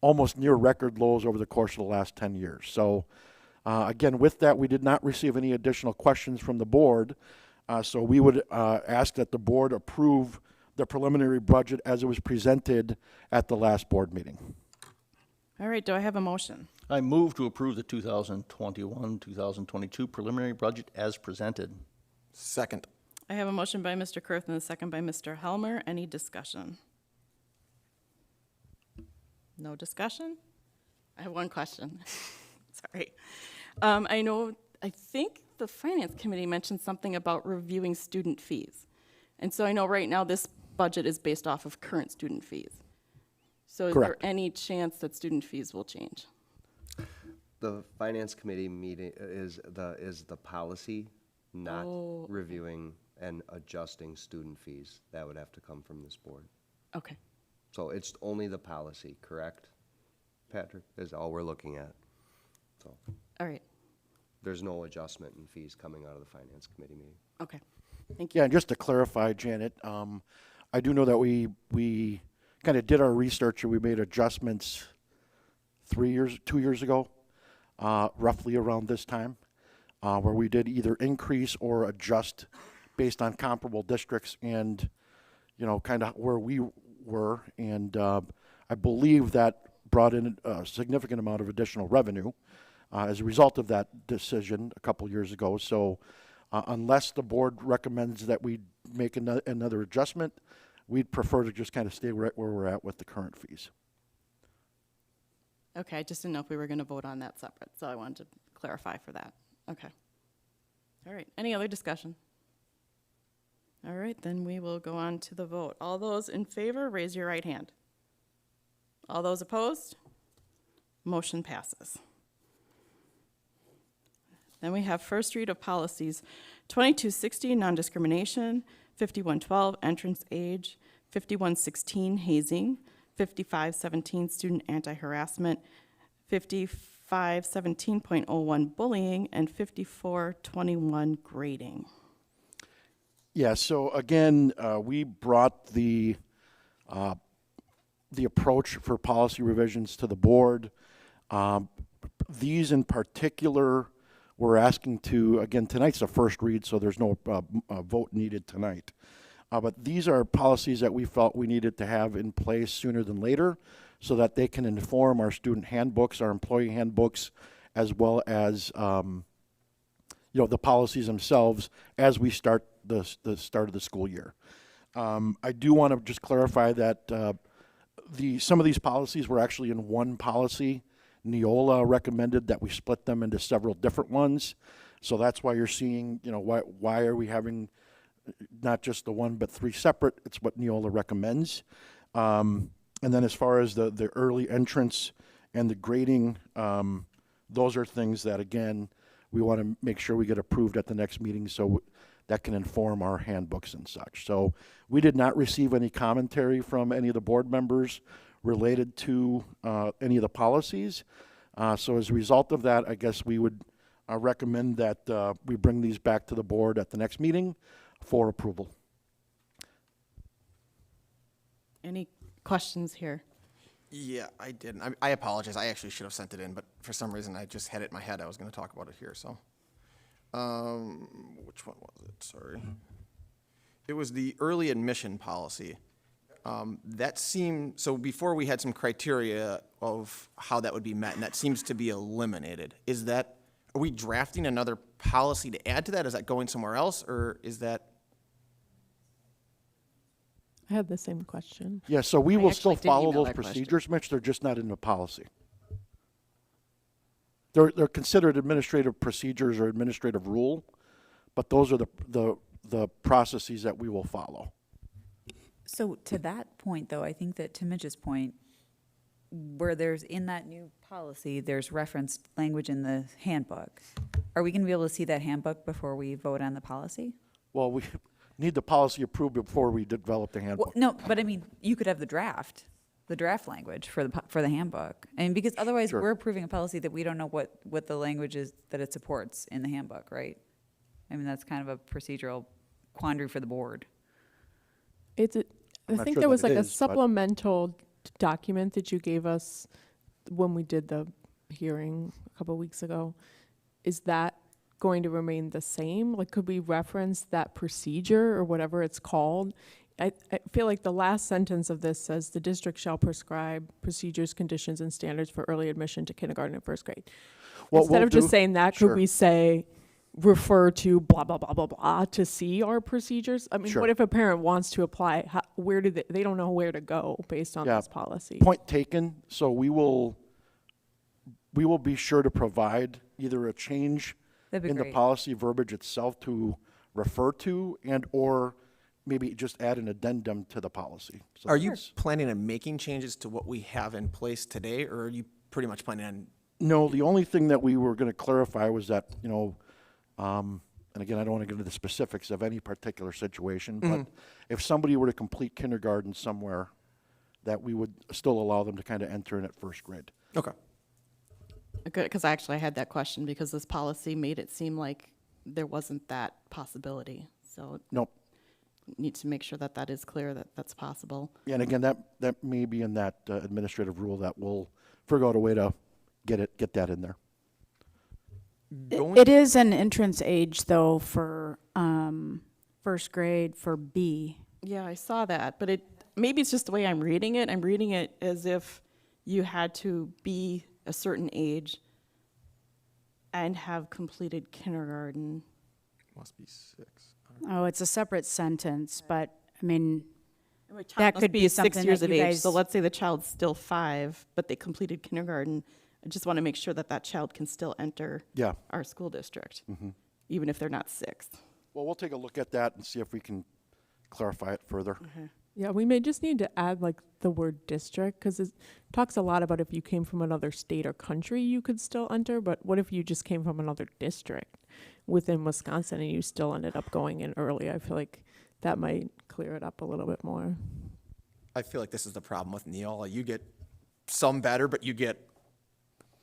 almost near record lows over the course of the last 10 years. So again, with that, we did not receive any additional questions from the board. So we would ask that the board approve the preliminary budget as it was presented at the last board meeting. All right, do I have a motion? I move to approve the 2021-2022 preliminary budget as presented. Second. I have a motion by Mr. Kurth and a second by Mr. Helmer. Any discussion? No discussion? I have one question. Sorry. I think the Finance Committee mentioned something about reviewing student fees. And so I know right now this budget is based off of current student fees. So is there any chance that student fees will change? The Finance Committee meeting is the policy, not reviewing and adjusting student fees. That would have to come from this board. Okay. So it's only the policy, correct, Patrick, is all we're looking at. So All right. there's no adjustment in fees coming out of the Finance Committee meeting. Okay. Thank you. Yeah, and just to clarify, Janet, I do know that we kind of did our research and we made adjustments 2 years ago, roughly around this time, where we did either increase or adjust based on comparable districts and, kind of where we were. And I believe that brought in a significant amount of additional revenue as a result of that decision a couple years ago. So unless the board recommends that we make another adjustment, we'd prefer to just kind of stay right where we're at with the current fees. Okay, I just didn't know if we were going to vote on that separate, so I wanted to clarify for that. Okay. All right, any other discussion? All right, then we will go on to the vote. All those in favor, raise your right hand. All those opposed? Motion passes. Then we have first read of policies 2260, non-discrimination, 5112, entrance age, 5116, hazing, 5517, student anti-harassment, 5517.01, bullying, and 5421, grading. Yeah, so again, we brought the approach for policy revisions to the board. These in particular, we're asking to, again, tonight's a first read, so there's no vote needed tonight. But these are policies that we felt we needed to have in place sooner than later so that they can inform our student handbooks, our employee handbooks, as well as the policies themselves as we start the start of the school year. I do want to just clarify that some of these policies were actually in one policy. Neola recommended that we split them into several different ones. So that's why you're seeing, why are we having not just the one but three separate? It's what Neola recommends. And then as far as the early entrance and the grading, those are things that, again, we want to make sure we get approved at the next meeting so that can inform our handbooks and such. So we did not receive any commentary from any of the board members related to any of the policies. So as a result of that, I guess we would recommend that we bring these back to the board at the next meeting for approval. Any questions here? Yeah, I didn't. I apologize. I actually should have sent it in, but for some reason I just had it in my head. I was going to talk about it here. So, which one was it? Sorry. It was the early admission policy. That seemed, so before we had some criteria of how that would be met, and that seems to be eliminated. Are we drafting another policy to add to that? Is that going somewhere else, or is that? I had the same question. Yeah, so we will still follow those that question. procedures, Mitch. They're just not in the policy. They're considered administrative procedures or administrative rule, but those are the processes that we will follow. So to that point, though, I think that to Mitch's point, where there's in that new policy, there's referenced language in the handbook. Are we going to be able to see that handbook before we vote on the policy? Well, we need the policy approved before we develop the handbook. Well, no, but I mean, you could have the draft language for the handbook. I mean, because otherwise Sure. we're approving a policy that we don't know what the language is that it supports in the handbook, right? I mean, that's kind of a procedural quandary for the board. I not think sure there was that like it a is, but- supplemental document that you gave us when we did the hearing a couple weeks ago. Is that going to remain the same? Like, could we reference that procedure or whatever it's called? I feel like the last sentence of this says the district shall prescribe procedures, conditions, and standards for early admission to kindergarten and first grade. What Instead we'll of just do- saying that, Sure. could we say refer to blah, blah, blah, blah, blah to see our procedures? I mean, Sure. what if a parent wants to apply? Where do they don't know where to go based on Yeah. this policy? Point taken. So we will be sure to provide either a change That'd be in the great. policy verbiage itself to refer to and or maybe just add an addendum to the policy. So Are you that's- planning on making changes to what we have in place today, or are you pretty much planning on? No, the only thing that we were going to clarify was that, and again, I don't want to get into the specifics of any particular situation, but if somebody were to complete kindergarten somewhere, that we would still allow them to kind of enter in at first grade. Okay. Good, because actually I had that question because this policy made it seem like there wasn't that possibility. So Nope. need to make sure that that is clear, that that's possible. Yeah, and again, that may be in that administrative rule that we'll figure out a way to get that in there. It is an entrance age, though, for first grade for B. Yeah, I saw that, but maybe it's just the way I'm reading it. I'm reading it as if you had to be a certain age and have completed kindergarten. Must be 6. Oh, it's a separate sentence, but, I mean, And my child that must could be 6 something years that of you age. guys. So let's say the child's still 5, but they completed kindergarten. I just want to make sure that that child can still enter Yeah. our school district. even if they're not sixth. Well, we'll take a look at that and see if we can clarify it further. Yeah, we may just need to add like the word district, because it talks a lot about if you came from another state or country, you could still enter, but what if you just came from another district within Wisconsin and you still ended up going in early? I feel like that might clear it up a little bit more. I feel like this is the problem with Neola. You get some better, but you get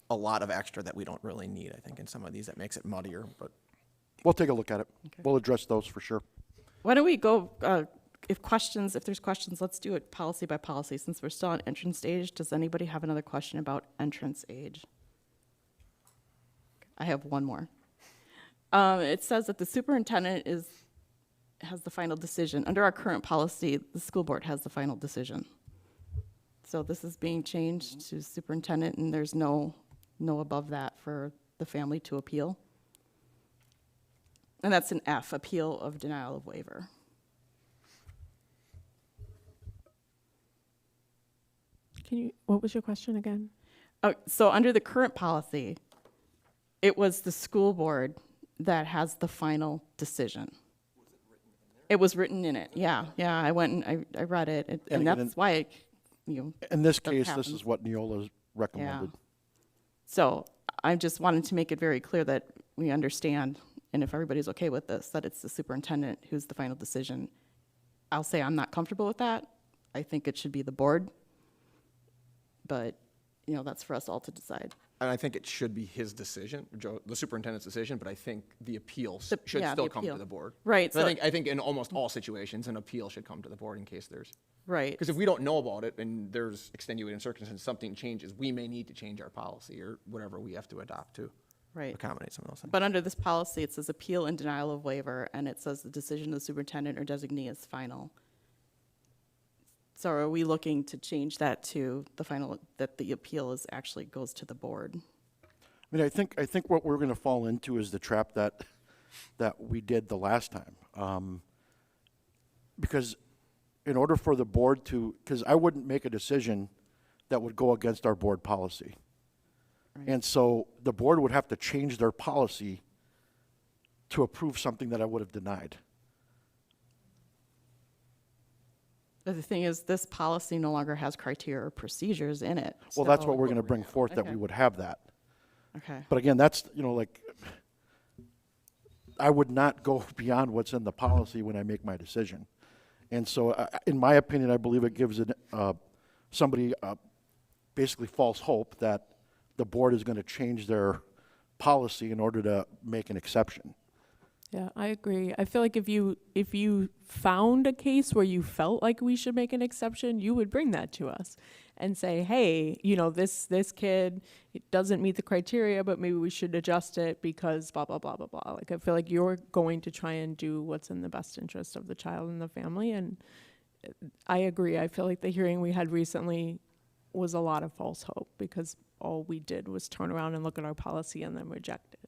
a lot of extra that we don't really need, I think, in some of these. That makes it muddier, but. We'll take a look at it. We'll address those for sure. Why don't we go, if there's questions, let's do it policy by policy. Since we're still on entrance age, does anybody have another question about entrance age? I have one more. It says that the superintendent has the final decision. Under our current policy, the school board has the final decision. So this is being changed to superintendent, and there's no above that for the family to appeal. And that's an F, appeal of denial of waiver. What was your question again? So under the current policy, it was the school board that has the final decision. It was written in it, yeah. I went and I read it, and that's why, in this case, this is what Neola's recommended. Yeah. So I just wanted to make it very clear that we understand, and if everybody's okay with this, that it's the superintendent who's the final decision. I'll say I'm not comfortable with that. I think it should be the board, but, that's for us all to decide. And I think it should be his decision, the superintendent's decision, but I think the appeal should still come to the board. Right. So I think in almost all situations, an appeal should come to the board in case there's. Right. Because if we don't know about it and there's extenuating circumstances, something changes, we may need to change our policy or whatever we have to adopt to accommodate some of those things. But under this policy, it says appeal and denial of waiver, and it says the decision of the superintendent or designee is final. So are we looking to change that to the final, that the appeal actually goes to the board? I mean, I think what we're going to fall into is the trap that we did the last time. Because in order for the board to, because I wouldn't make a decision that would go against our board policy. Right. And so the board would have to change their policy to approve something that I would have denied. But the thing is, this policy no longer has criteria or procedures in it. Well, that's what we're going to bring forth, that we would have that. Okay. But again, that's, I would not go beyond what's in the policy when I make my decision. And so, in my opinion, I believe it gives somebody basically false hope that the board is going to change their policy in order to make an exception. Yeah, I agree. I feel like if you found a case where you felt like we should make an exception, you would bring that to us and say, hey, this kid, it doesn't meet the criteria, but maybe we should adjust it because blah, blah, blah, blah, blah. Like, I feel like you're going to try and do what's in the best interest of the child and the family. And I agree. I feel like the hearing we had recently was a lot of false hope because all we did was turn around and look at our policy and then reject it.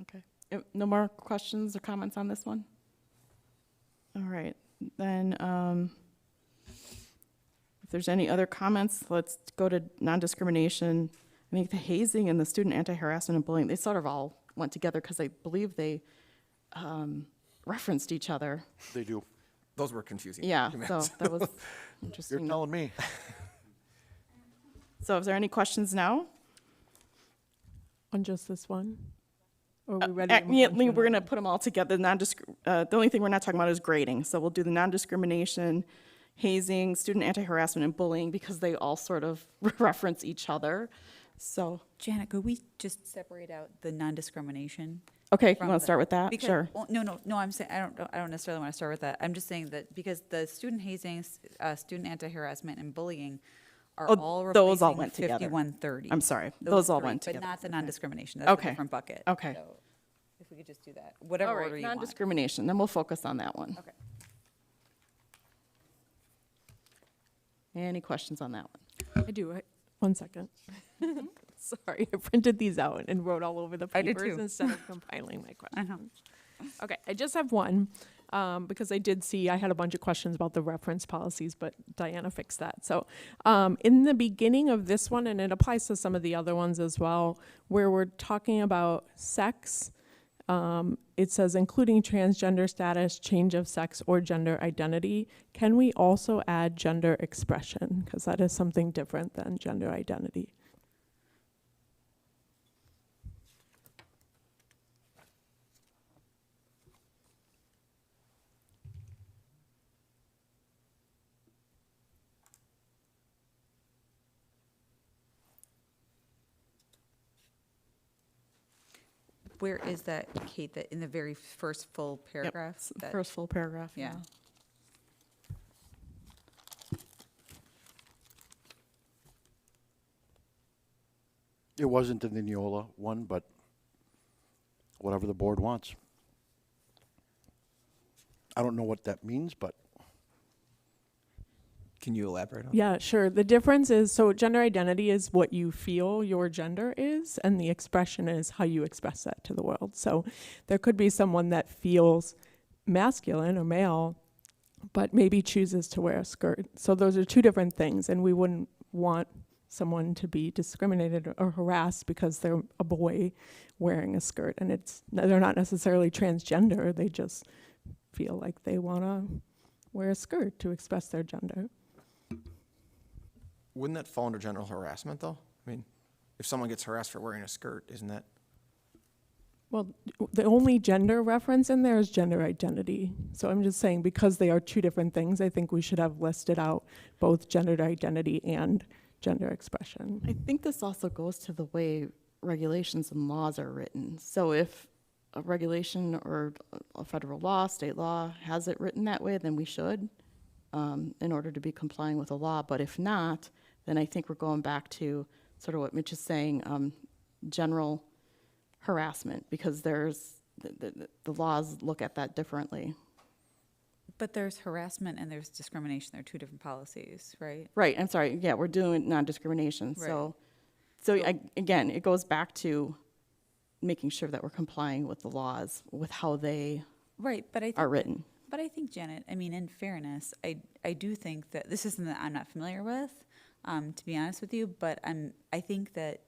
Okay. No more questions or comments on this one? All right. Then if there's any other comments, let's go to non-discrimination. I think the hazing and the student anti-harassment and bullying, they sort of all went together because I believe they referenced each other. They do. Those were confusing. Yeah, so that was interesting. You're telling me. So is there any questions now? On just this one? Or are we ready to move on to we're going to put them all together. The only thing we're not talking about is grading. So we'll do the non-discrimination, hazing, student anti-harassment, and bullying because they all sort of reference each other. So, Janet, could we just separate out the non-discrimination? Okay, you want to start with that? Because, sure. Well, no. I'm saying I don't necessarily want to start with that. I'm just saying that because the student hazing, student anti-harassment, and bullying are all replacing those all went together. 5130. I'm sorry, those all three, went together. But not the non-discrimination. That's Okay. a different bucket. Okay. So if we could just do that, whatever All right, order you want. non-discrimination. Then we'll focus on that one. Okay. Any questions on that one? I do. 1 second. Sorry, I printed these out and wrote all over the I did papers too. instead of compiling my questions. Uh-huh. Okay, I just have one. because I did see, I had a bunch of questions about the reference policies, but Diana fixed that. So in the beginning of this one, and it applies to some of the other ones as well, where we're talking about sex, it says including transgender status, change of sex, or gender identity. Can we also add gender expression? Because that is something different than gender identity. Where is that, Kate, that in the very first full paragraph? That- First full paragraph, Yeah. It wasn't in the Neola one, but whatever the board wants. I don't know what that means, but Can you elaborate on Yeah, sure. The difference is, so gender identity is what you feel your gender is, and the expression is how you express that to the world. So there could be someone that feels masculine or male, but maybe chooses to wear a skirt. So those are two different things, and we wouldn't want someone to be discriminated or harassed because they're a boy wearing a skirt, and they're not necessarily transgender. They just feel like they want to wear a skirt to express their gender. Wouldn't that fall under general harassment, though? I mean, if someone gets harassed for wearing a skirt, isn't that? Well, the only gender reference in there is gender identity. So I'm just saying, because they are two different things, I think we should have listed out both gender identity and gender expression. I think this also goes to the way regulations and laws are written. So if a regulation or a federal law, state law, has it written that way, then we should, in order to be complying with the law. But if not, then I think we're going back to sort of what Mitch is saying, general harassment, because there's the laws look at that differently. But there's harassment and there's discrimination. They're two different policies, right? Right, I'm sorry, yeah, we're doing non-discrimination, Right. Again, it goes back to making sure that we're complying with the laws, with how they Right, but I think are written. But I think, Janet, I mean, in fairness, I do think that this is something that I'm not familiar with, to be honest with you, but I think that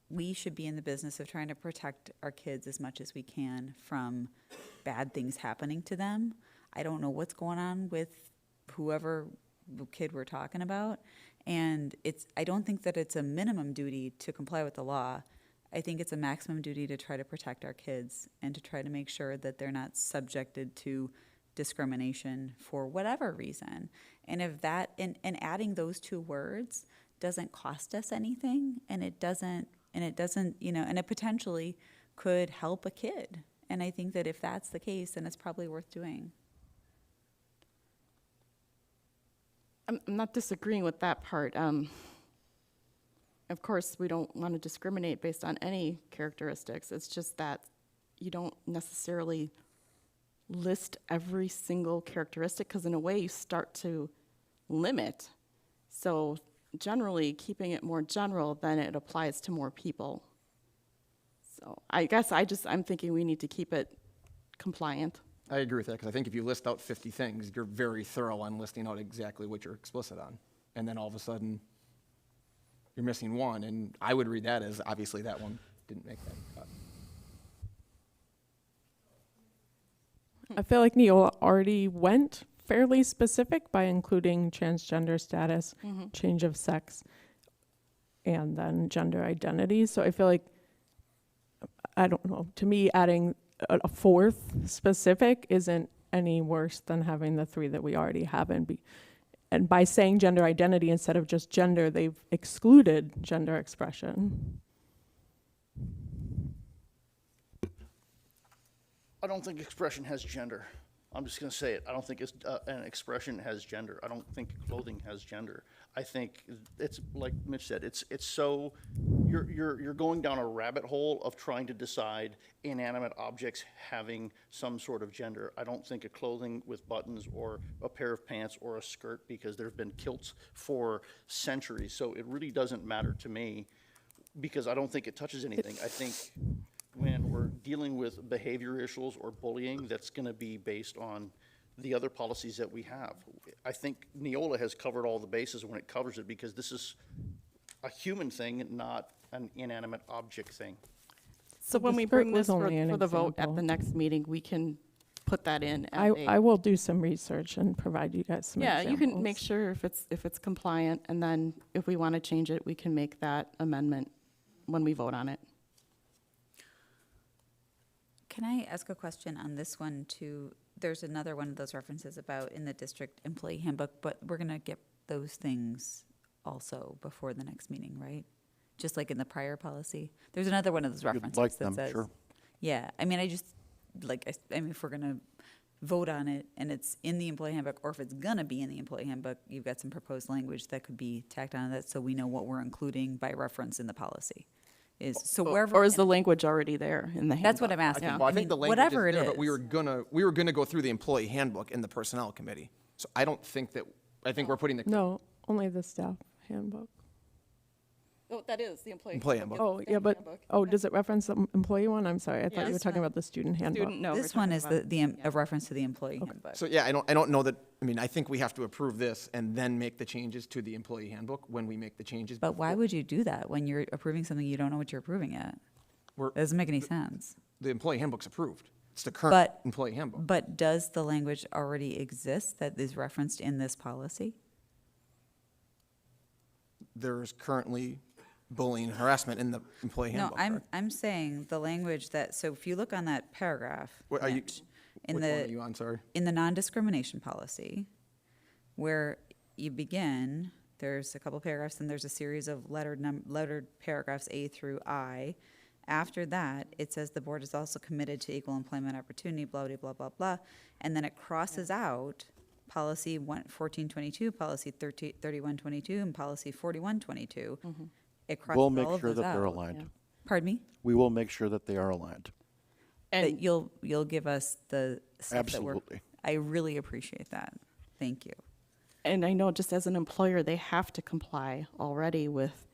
we should be in the business of trying to protect our kids as much as we can from bad things happening to them. I don't know what's going on with whoever kid we're talking about, and I don't think that it's a minimum duty to comply with the law. I think it's a maximum duty to try to protect our kids and to try to make sure that they're not subjected to discrimination for whatever reason. And if that, and adding those two words doesn't cost us anything, and it doesn't, and it potentially could help a kid. And I think that if that's the case, then it's probably worth doing. I'm not disagreeing with that part. Of course, we don't want to discriminate based on any characteristics. It's just that you don't necessarily list every single characteristic, because in a way you start to limit. So generally, keeping it more general, then it applies to more people. So I guess I'm thinking we need to keep it compliant. I agree with that, because I think if you list out 50 things, you're very thorough on listing out exactly what you're explicit on. And then all of a sudden, you're missing one, and I would read that as obviously that one didn't make that cut. I feel like Neola already went fairly specific by including transgender status, change of sex, and then gender identity. So I feel like, I don't know, to me, adding a fourth specific isn't any worse than having the three that we already have. And by saying gender identity instead of just gender, they've excluded gender expression. I don't think expression has gender. I'm just going to say it. I don't think an expression has gender. I don't think clothing has gender. I think it's like Mitch said. It's so you're going down a rabbit hole of trying to decide inanimate objects having some sort of gender. I don't think a clothing with buttons or a pair of pants or a skirt, because there have been kilts for centuries. So it really doesn't matter to me, because I don't think it touches anything. I think when we're dealing with behavior issues or bullying that's going to be based on the other policies that we have. I think Neola has covered all the bases when it covers it, because this is a human thing, not an inanimate object thing. So when The we skirt bring this was only an for the vote at example. the next meeting, we can put that in as I will do some research and provide you guys some Yeah, you can examples. make sure if it's compliant, and then if we want to change it, we can make that amendment when we vote on it. Can I ask a question on this one too? There's another one of those references about in the district employee handbook, but we're gonna get those things also before the next meeting, right? Just like in the prior policy? There's another one of those You'd references like that them, says. sure. Yeah, I mean, I mean, if we're gonna vote on it and it's in the employee handbook, or if it's gonna be in the employee handbook, you've got some proposed language that could be tacked on that, so we know what we're including by reference in the policy. So wherever. Or is the language already there in the handbook? That's what I'm asking. Yeah. Well, I think the language is whatever it there, but is. we were gonna go through the employee handbook in the personnel committee. So I don't think that, I think we're putting the. No, only the staff handbook. Oh, that is the employee. Employee handbook. Oh, yeah, but, does it reference the employee one? I'm sorry, I thought you were Yes. talking about the student handbook. Student, no. we're This one talking is about- a reference to the employee handbook. So yeah, I don't know that, I mean, I think we have to approve this and then make the changes to the employee handbook when we make the changes. But why would you do that when you're approving something you don't know what you're approving yet? We're- It doesn't make any sense. The employee handbook's approved. It's the current But- employee handbook. But does the language already exist that is referenced in this policy? There's currently bullying and harassment in the employee No, handbook. correct? I'm saying the language that, so if you look on that paragraph. What are you- Mitch, in Which the one are you on, sorry? in the non-discrimination policy, where you begin, there's a couple paragraphs, and there's a series of lettered paragraphs A through I. After that, it says the board is also committed to equal employment opportunity, blah, blah, blah, blah, blah. And then it crosses out policy 1422, policy 3122, and policy 4122. It crosses We'll all make of sure those that they're out. aligned. Pardon me? We will make sure that they are aligned. That you'll give us the stuff that we're. Absolutely. I really appreciate that. Thank you. And I know just as an employer, they have to comply already with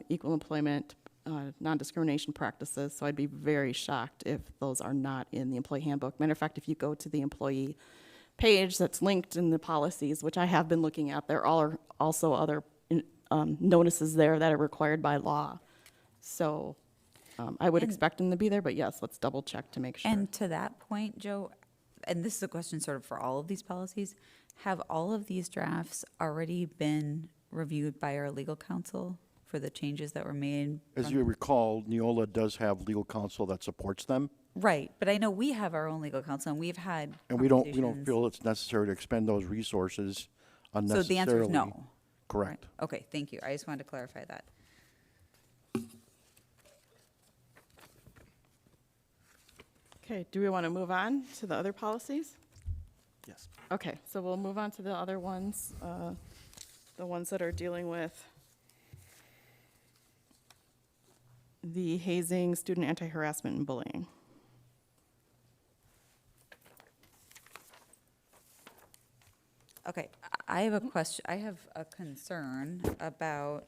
equal employment, non-discrimination practices. So I'd be very shocked if those are not in the employee handbook. Matter of fact, if you go to the employee page that's linked in the policies, which I have been looking at, there are also other notices there that are required by law. So I would expect them to be there, but yes, let's double check to make sure. And to that point, Joe, and this is a question sort of for all of these policies, have all of these drafts already been reviewed by our legal counsel for the changes that were made? As from- you recall, Neola does have legal counsel that supports them, Right, but I know we have our own legal counsel, and we've had and we don't conversations. feel it's necessary to expend those resources So unnecessarily. the answer is no. Correct. Okay, thank you. I just wanted to clarify that. Okay, do we want to move on to the other policies? Yes. Okay, so we'll move on to the other ones, the ones that are dealing with the hazing, student anti-harassment, and bullying. Okay, I have a question, I have a concern about,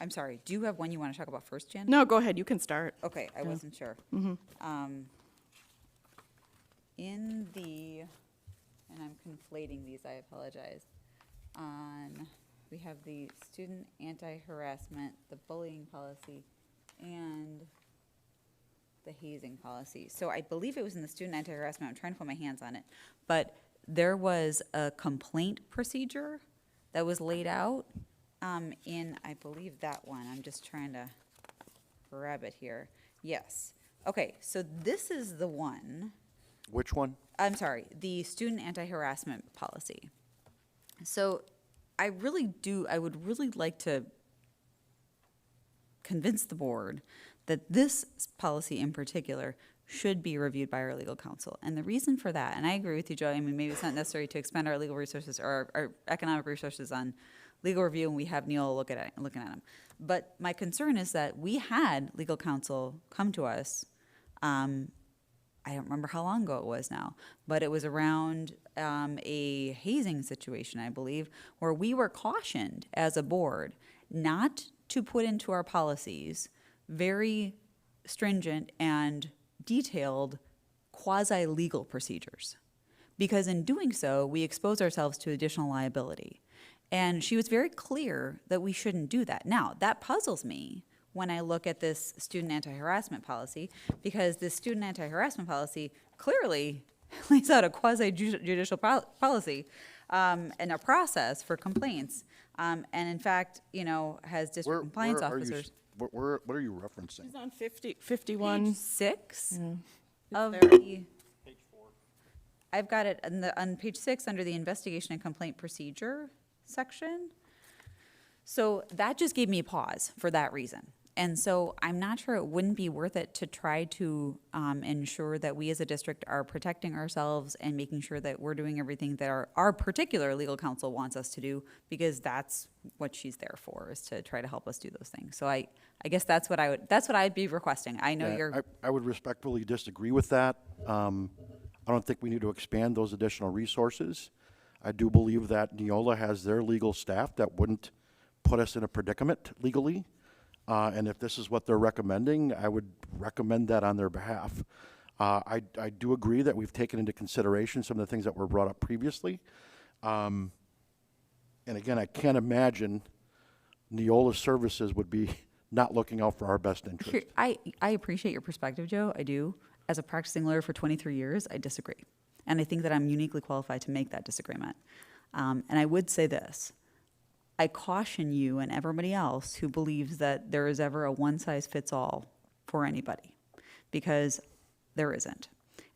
I'm sorry, do you have one you want to talk about first, Jen? No, go ahead, you can start. Okay, I Yeah. wasn't sure. In the, and I'm conflating these, I apologize. We have the student anti-harassment, the bullying policy, and the hazing policy. So I believe it was in the student anti-harassment, I'm trying to put my hands on it. But there was a complaint procedure that was laid out in, I believe, that one. I'm just trying to grab it here. Yes. Okay, so this is the one. Which one? I'm sorry, the student anti-harassment policy. So I would really like to convince the board that this policy in particular should be reviewed by our legal counsel. And the reason for that, and I agree with you, Joe, I mean, maybe it's not necessary to expend our legal resources or our economic resources on legal review, and we have Neil looking at them. But my concern is that we had legal counsel come to us, I I don't remember how long ago it was now, but it was around a hazing situation, I believe, where we were cautioned as a board not to put into our policies very stringent and detailed quasi-legal procedures. Because in doing so, we expose ourselves to additional liability. And she was very clear that we shouldn't do that. Now, that puzzles me when I look at this student anti-harassment policy, because this student anti-harassment policy clearly lays out a quasi-judicial policy and a process for complaints. And in fact, has district compliance officers. What are you referencing? It's on 51. Page 6 Yeah. of the. I've got it on page 6 under the investigation and complaint procedure section. So that just gave me pause for that reason. And so I'm not sure it wouldn't be worth it to try to ensure that we as a district are protecting ourselves and making sure that we're doing everything that our particular legal counsel wants us to do, because that's what she's there for, is to try to help us do those things. So I guess that's what I'd be requesting. I know you're. I would respectfully disagree with that. I don't think we need to expand those additional resources. I do believe that Neola has their legal staff that wouldn't put us in a predicament legally. And if this is what they're recommending, I would recommend that on their behalf. I do agree that we've taken into consideration some of the things that were brought up previously. And again, I can't imagine Neola's services would be not looking out for our best interest. Here, I appreciate your perspective, Joe. I do. As a practicing lawyer for 23 years, I disagree. And I think that I'm uniquely qualified to make that disagreement. And I would say this. I caution you and everybody else who believes that there is ever a one-size-fits-all for anybody, because there isn't.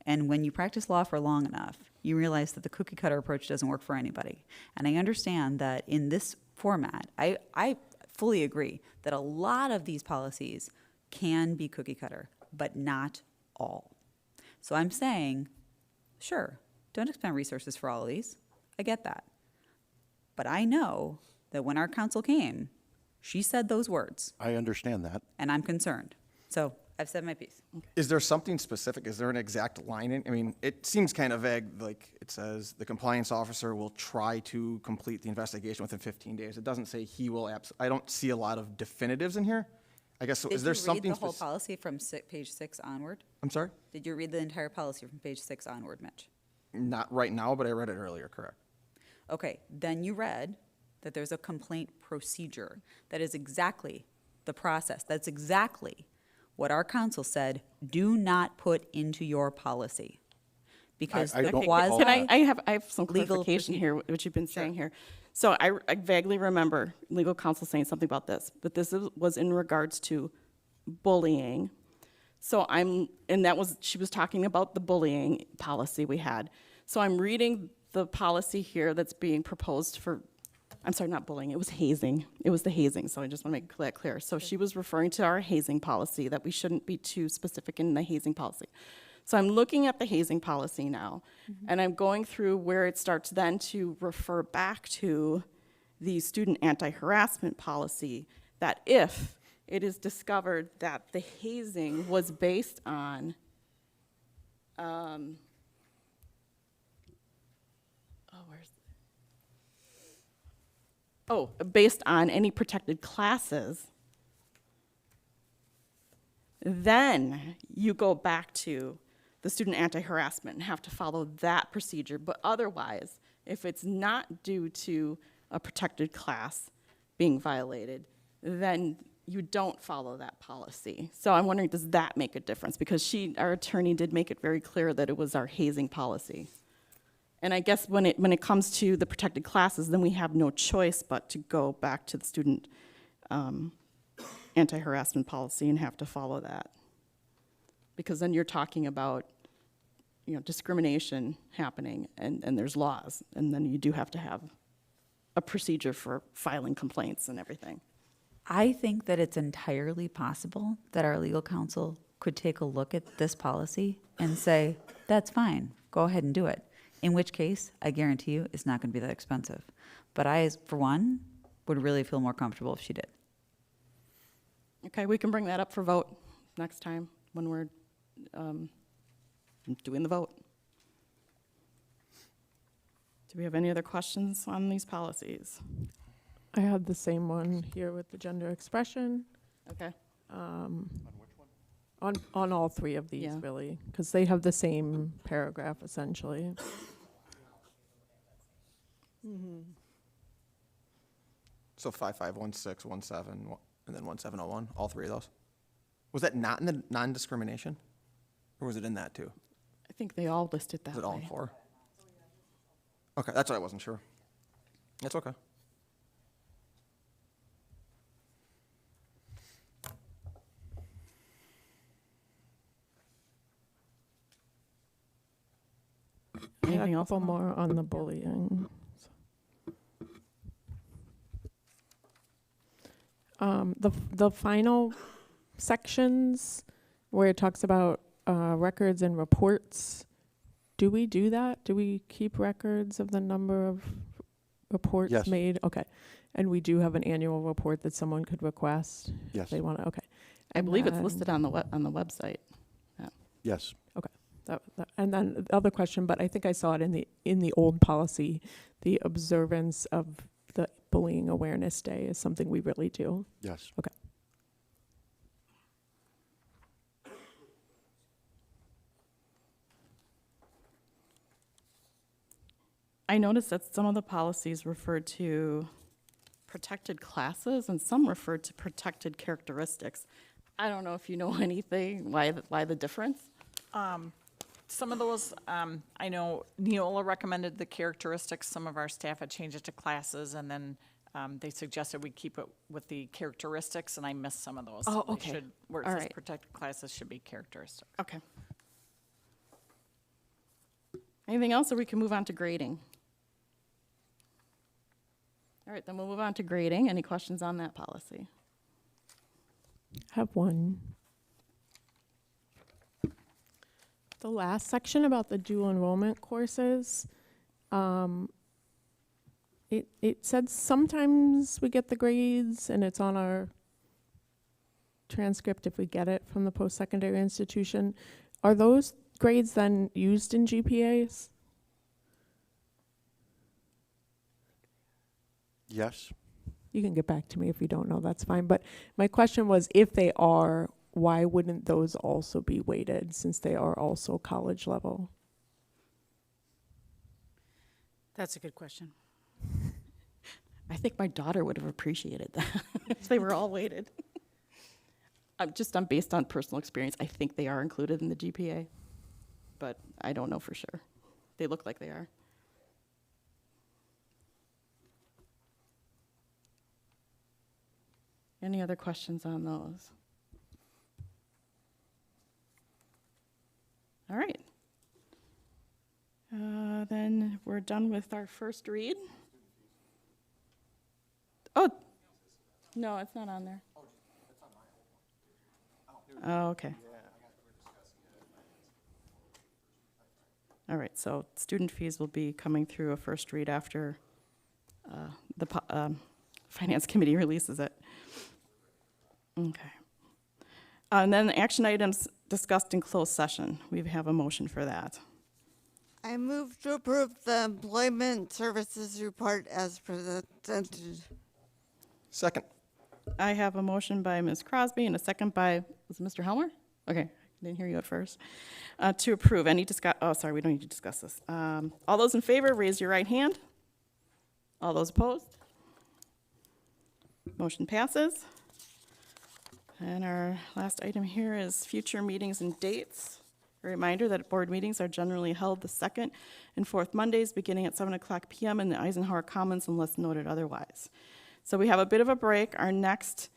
And when you practice law for long enough, you realize that the cookie-cutter approach doesn't work for anybody. And I understand that in this format, I fully agree that a lot of these policies can be cookie-cutter, but not all. So I'm saying, sure, don't expend resources for all of these. I get that. But I know that when our counsel came, she said those words. I understand that. And I'm concerned. So I've said my piece. Is there something specific? Is there an exact line in? I mean, it seems kind of vague, like it says the compliance officer will try to complete the investigation within 15 days. It doesn't say he will I don't see a lot of definitives in here. I guess, so is there something? Did you read the whole policy from page 6 onward? I'm sorry? Did you read the entire policy from page 6 onward, Mitch? Not right now, but I read it earlier, correct. Okay, then you read that there's a complaint procedure. That is exactly the process. That's exactly what our counsel said, do not put into your policy. Because I the don't quasi- recall Can I have some legal clarification here, what you've been saying here. So I vaguely remember legal counsel saying something about this, but this was in regards to bullying. So she was talking about the bullying policy we had. So I'm reading the policy here that's being proposed for, I'm sorry, not bullying, it was hazing. It was the hazing, so I just want to make that clear. So she was referring to our hazing policy, that we shouldn't be too specific in the hazing policy. So I'm looking at the hazing policy now, and I'm going through where it starts then to refer back to the student anti-harassment policy, that if it is discovered that the hazing was based on, based on any protected classes, then you go back to the student anti-harassment and have to follow that procedure. But otherwise, if it's not due to a protected class being violated, then you don't follow that policy. So I'm wondering, does that make a difference? Because our attorney did make it very clear that it was our hazing policy. And I guess when it comes to the protected classes, then we have no choice but to go back to the student anti-harassment policy and have to follow that. Because then you're talking about, discrimination happening, and there's laws, and then you do have to have a procedure for filing complaints and everything. I think that it's entirely possible that our legal counsel could take a look at this policy and say, that's fine, go ahead and do it. In which case, I guarantee you, it's not going to be that expensive. But I, for one, would really feel more comfortable if she did. Okay, we can bring that up for vote next time when we're doing the vote. Do we have any other questions on these policies? I had the same one here with the gender expression. Okay. On all three of these, Yeah. really, because they have the same paragraph essentially. So 5516, 17, and then 1701, all three of those. Was that not in the non-discrimination? Or was it in that too? I think they all listed that Was it all in way. 4? Okay, that's what I wasn't sure. That's okay. I had Anything a else couple on that? more on the bullying. The final sections where it talks about records and reports, do we do that? Do we keep records of the number of reports Yes. made? Okay. And we do have an annual report that someone could request if Yes. they want to, okay. I And believe it's then- listed on the website. Yeah. Yes. Okay. And then the other question, but I think I saw it in the old policy, the observance of the Bullying Awareness Day is something we really do. Yes. Okay. I noticed that some of the policies refer to protected classes and some refer to protected characteristics. I don't know if you know anything, why the difference? Some of those, I know Neola recommended the characteristics. Some of our staff had changed it to classes, and then they suggested we keep it with the characteristics, and I missed some of those. Oh, So they okay. should- Where it All says right. protected classes should be characteristics. Okay. Anything else, or we can move on to grading? All right, then we'll move on to grading. Any questions on that policy? Have one. The last section about the dual enrollment courses, it said sometimes we get the grades and it's on our transcript if we get it from the post-secondary institution. Are those grades then used in GPAs? Yes. You can get back to me if you don't know, that's fine. But my question was, if they are, why wouldn't those also be weighted since they are also college level? That's a good question. I think my daughter would have appreciated that if they were all weighted. I'm based on personal experience. I think they are included in the GPA, but I don't know for sure. They look like they are. Any other questions on those? All right. Then we're done with our first read. Oh, no, it's not on there. Oh, okay. All right, so student fees will be coming through a first read after the Finance Committee releases it. Okay. And then action items discussed in closed session. We have a motion for that. I move to approve the employment services report as presented. Second. I have a motion by Ms. Crosby and a second by, was it Mr. Helmer? Okay, didn't hear you at first. To approve, we don't need to discuss this. All those in favor, raise your right hand. All those opposed? Motion passes. And our last item here is future meetings and dates. A reminder that board meetings are generally held the second and fourth Mondays, beginning at 7:00 p.m. in the Eisenhower Commons unless noted otherwise. So we have a bit of a break. Our next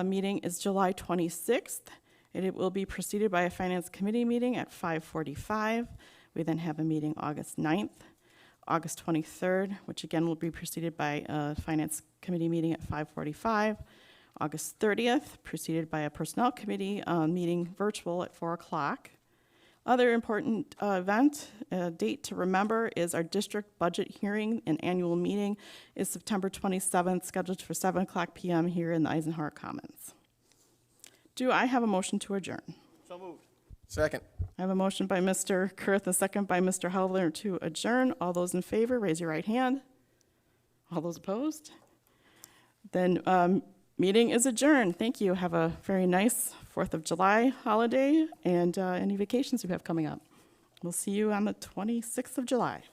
meeting is July 26th, and it will be preceded by a Finance Committee meeting at 5:45. We then have a meeting August 9th, August 23rd, which again will be preceded by a Finance Committee meeting at 5:45. August 30th, preceded by a Personnel Committee meeting virtual at 4 o'clock. Other important date to remember is our district budget hearing and annual meeting is September 27th, scheduled for 7:00 p.m. here in the Eisenhower Commons. Do I have a motion to adjourn? So moved. Second. I have a motion by Mr. Kurth, a second by Mr. Helvler to adjourn. All those in favor, raise your right hand. All those opposed? Then meeting is adjourned. Thank you. Have a very nice 4th of July holiday and any vacations you have coming up. We'll see you on the 26th of July.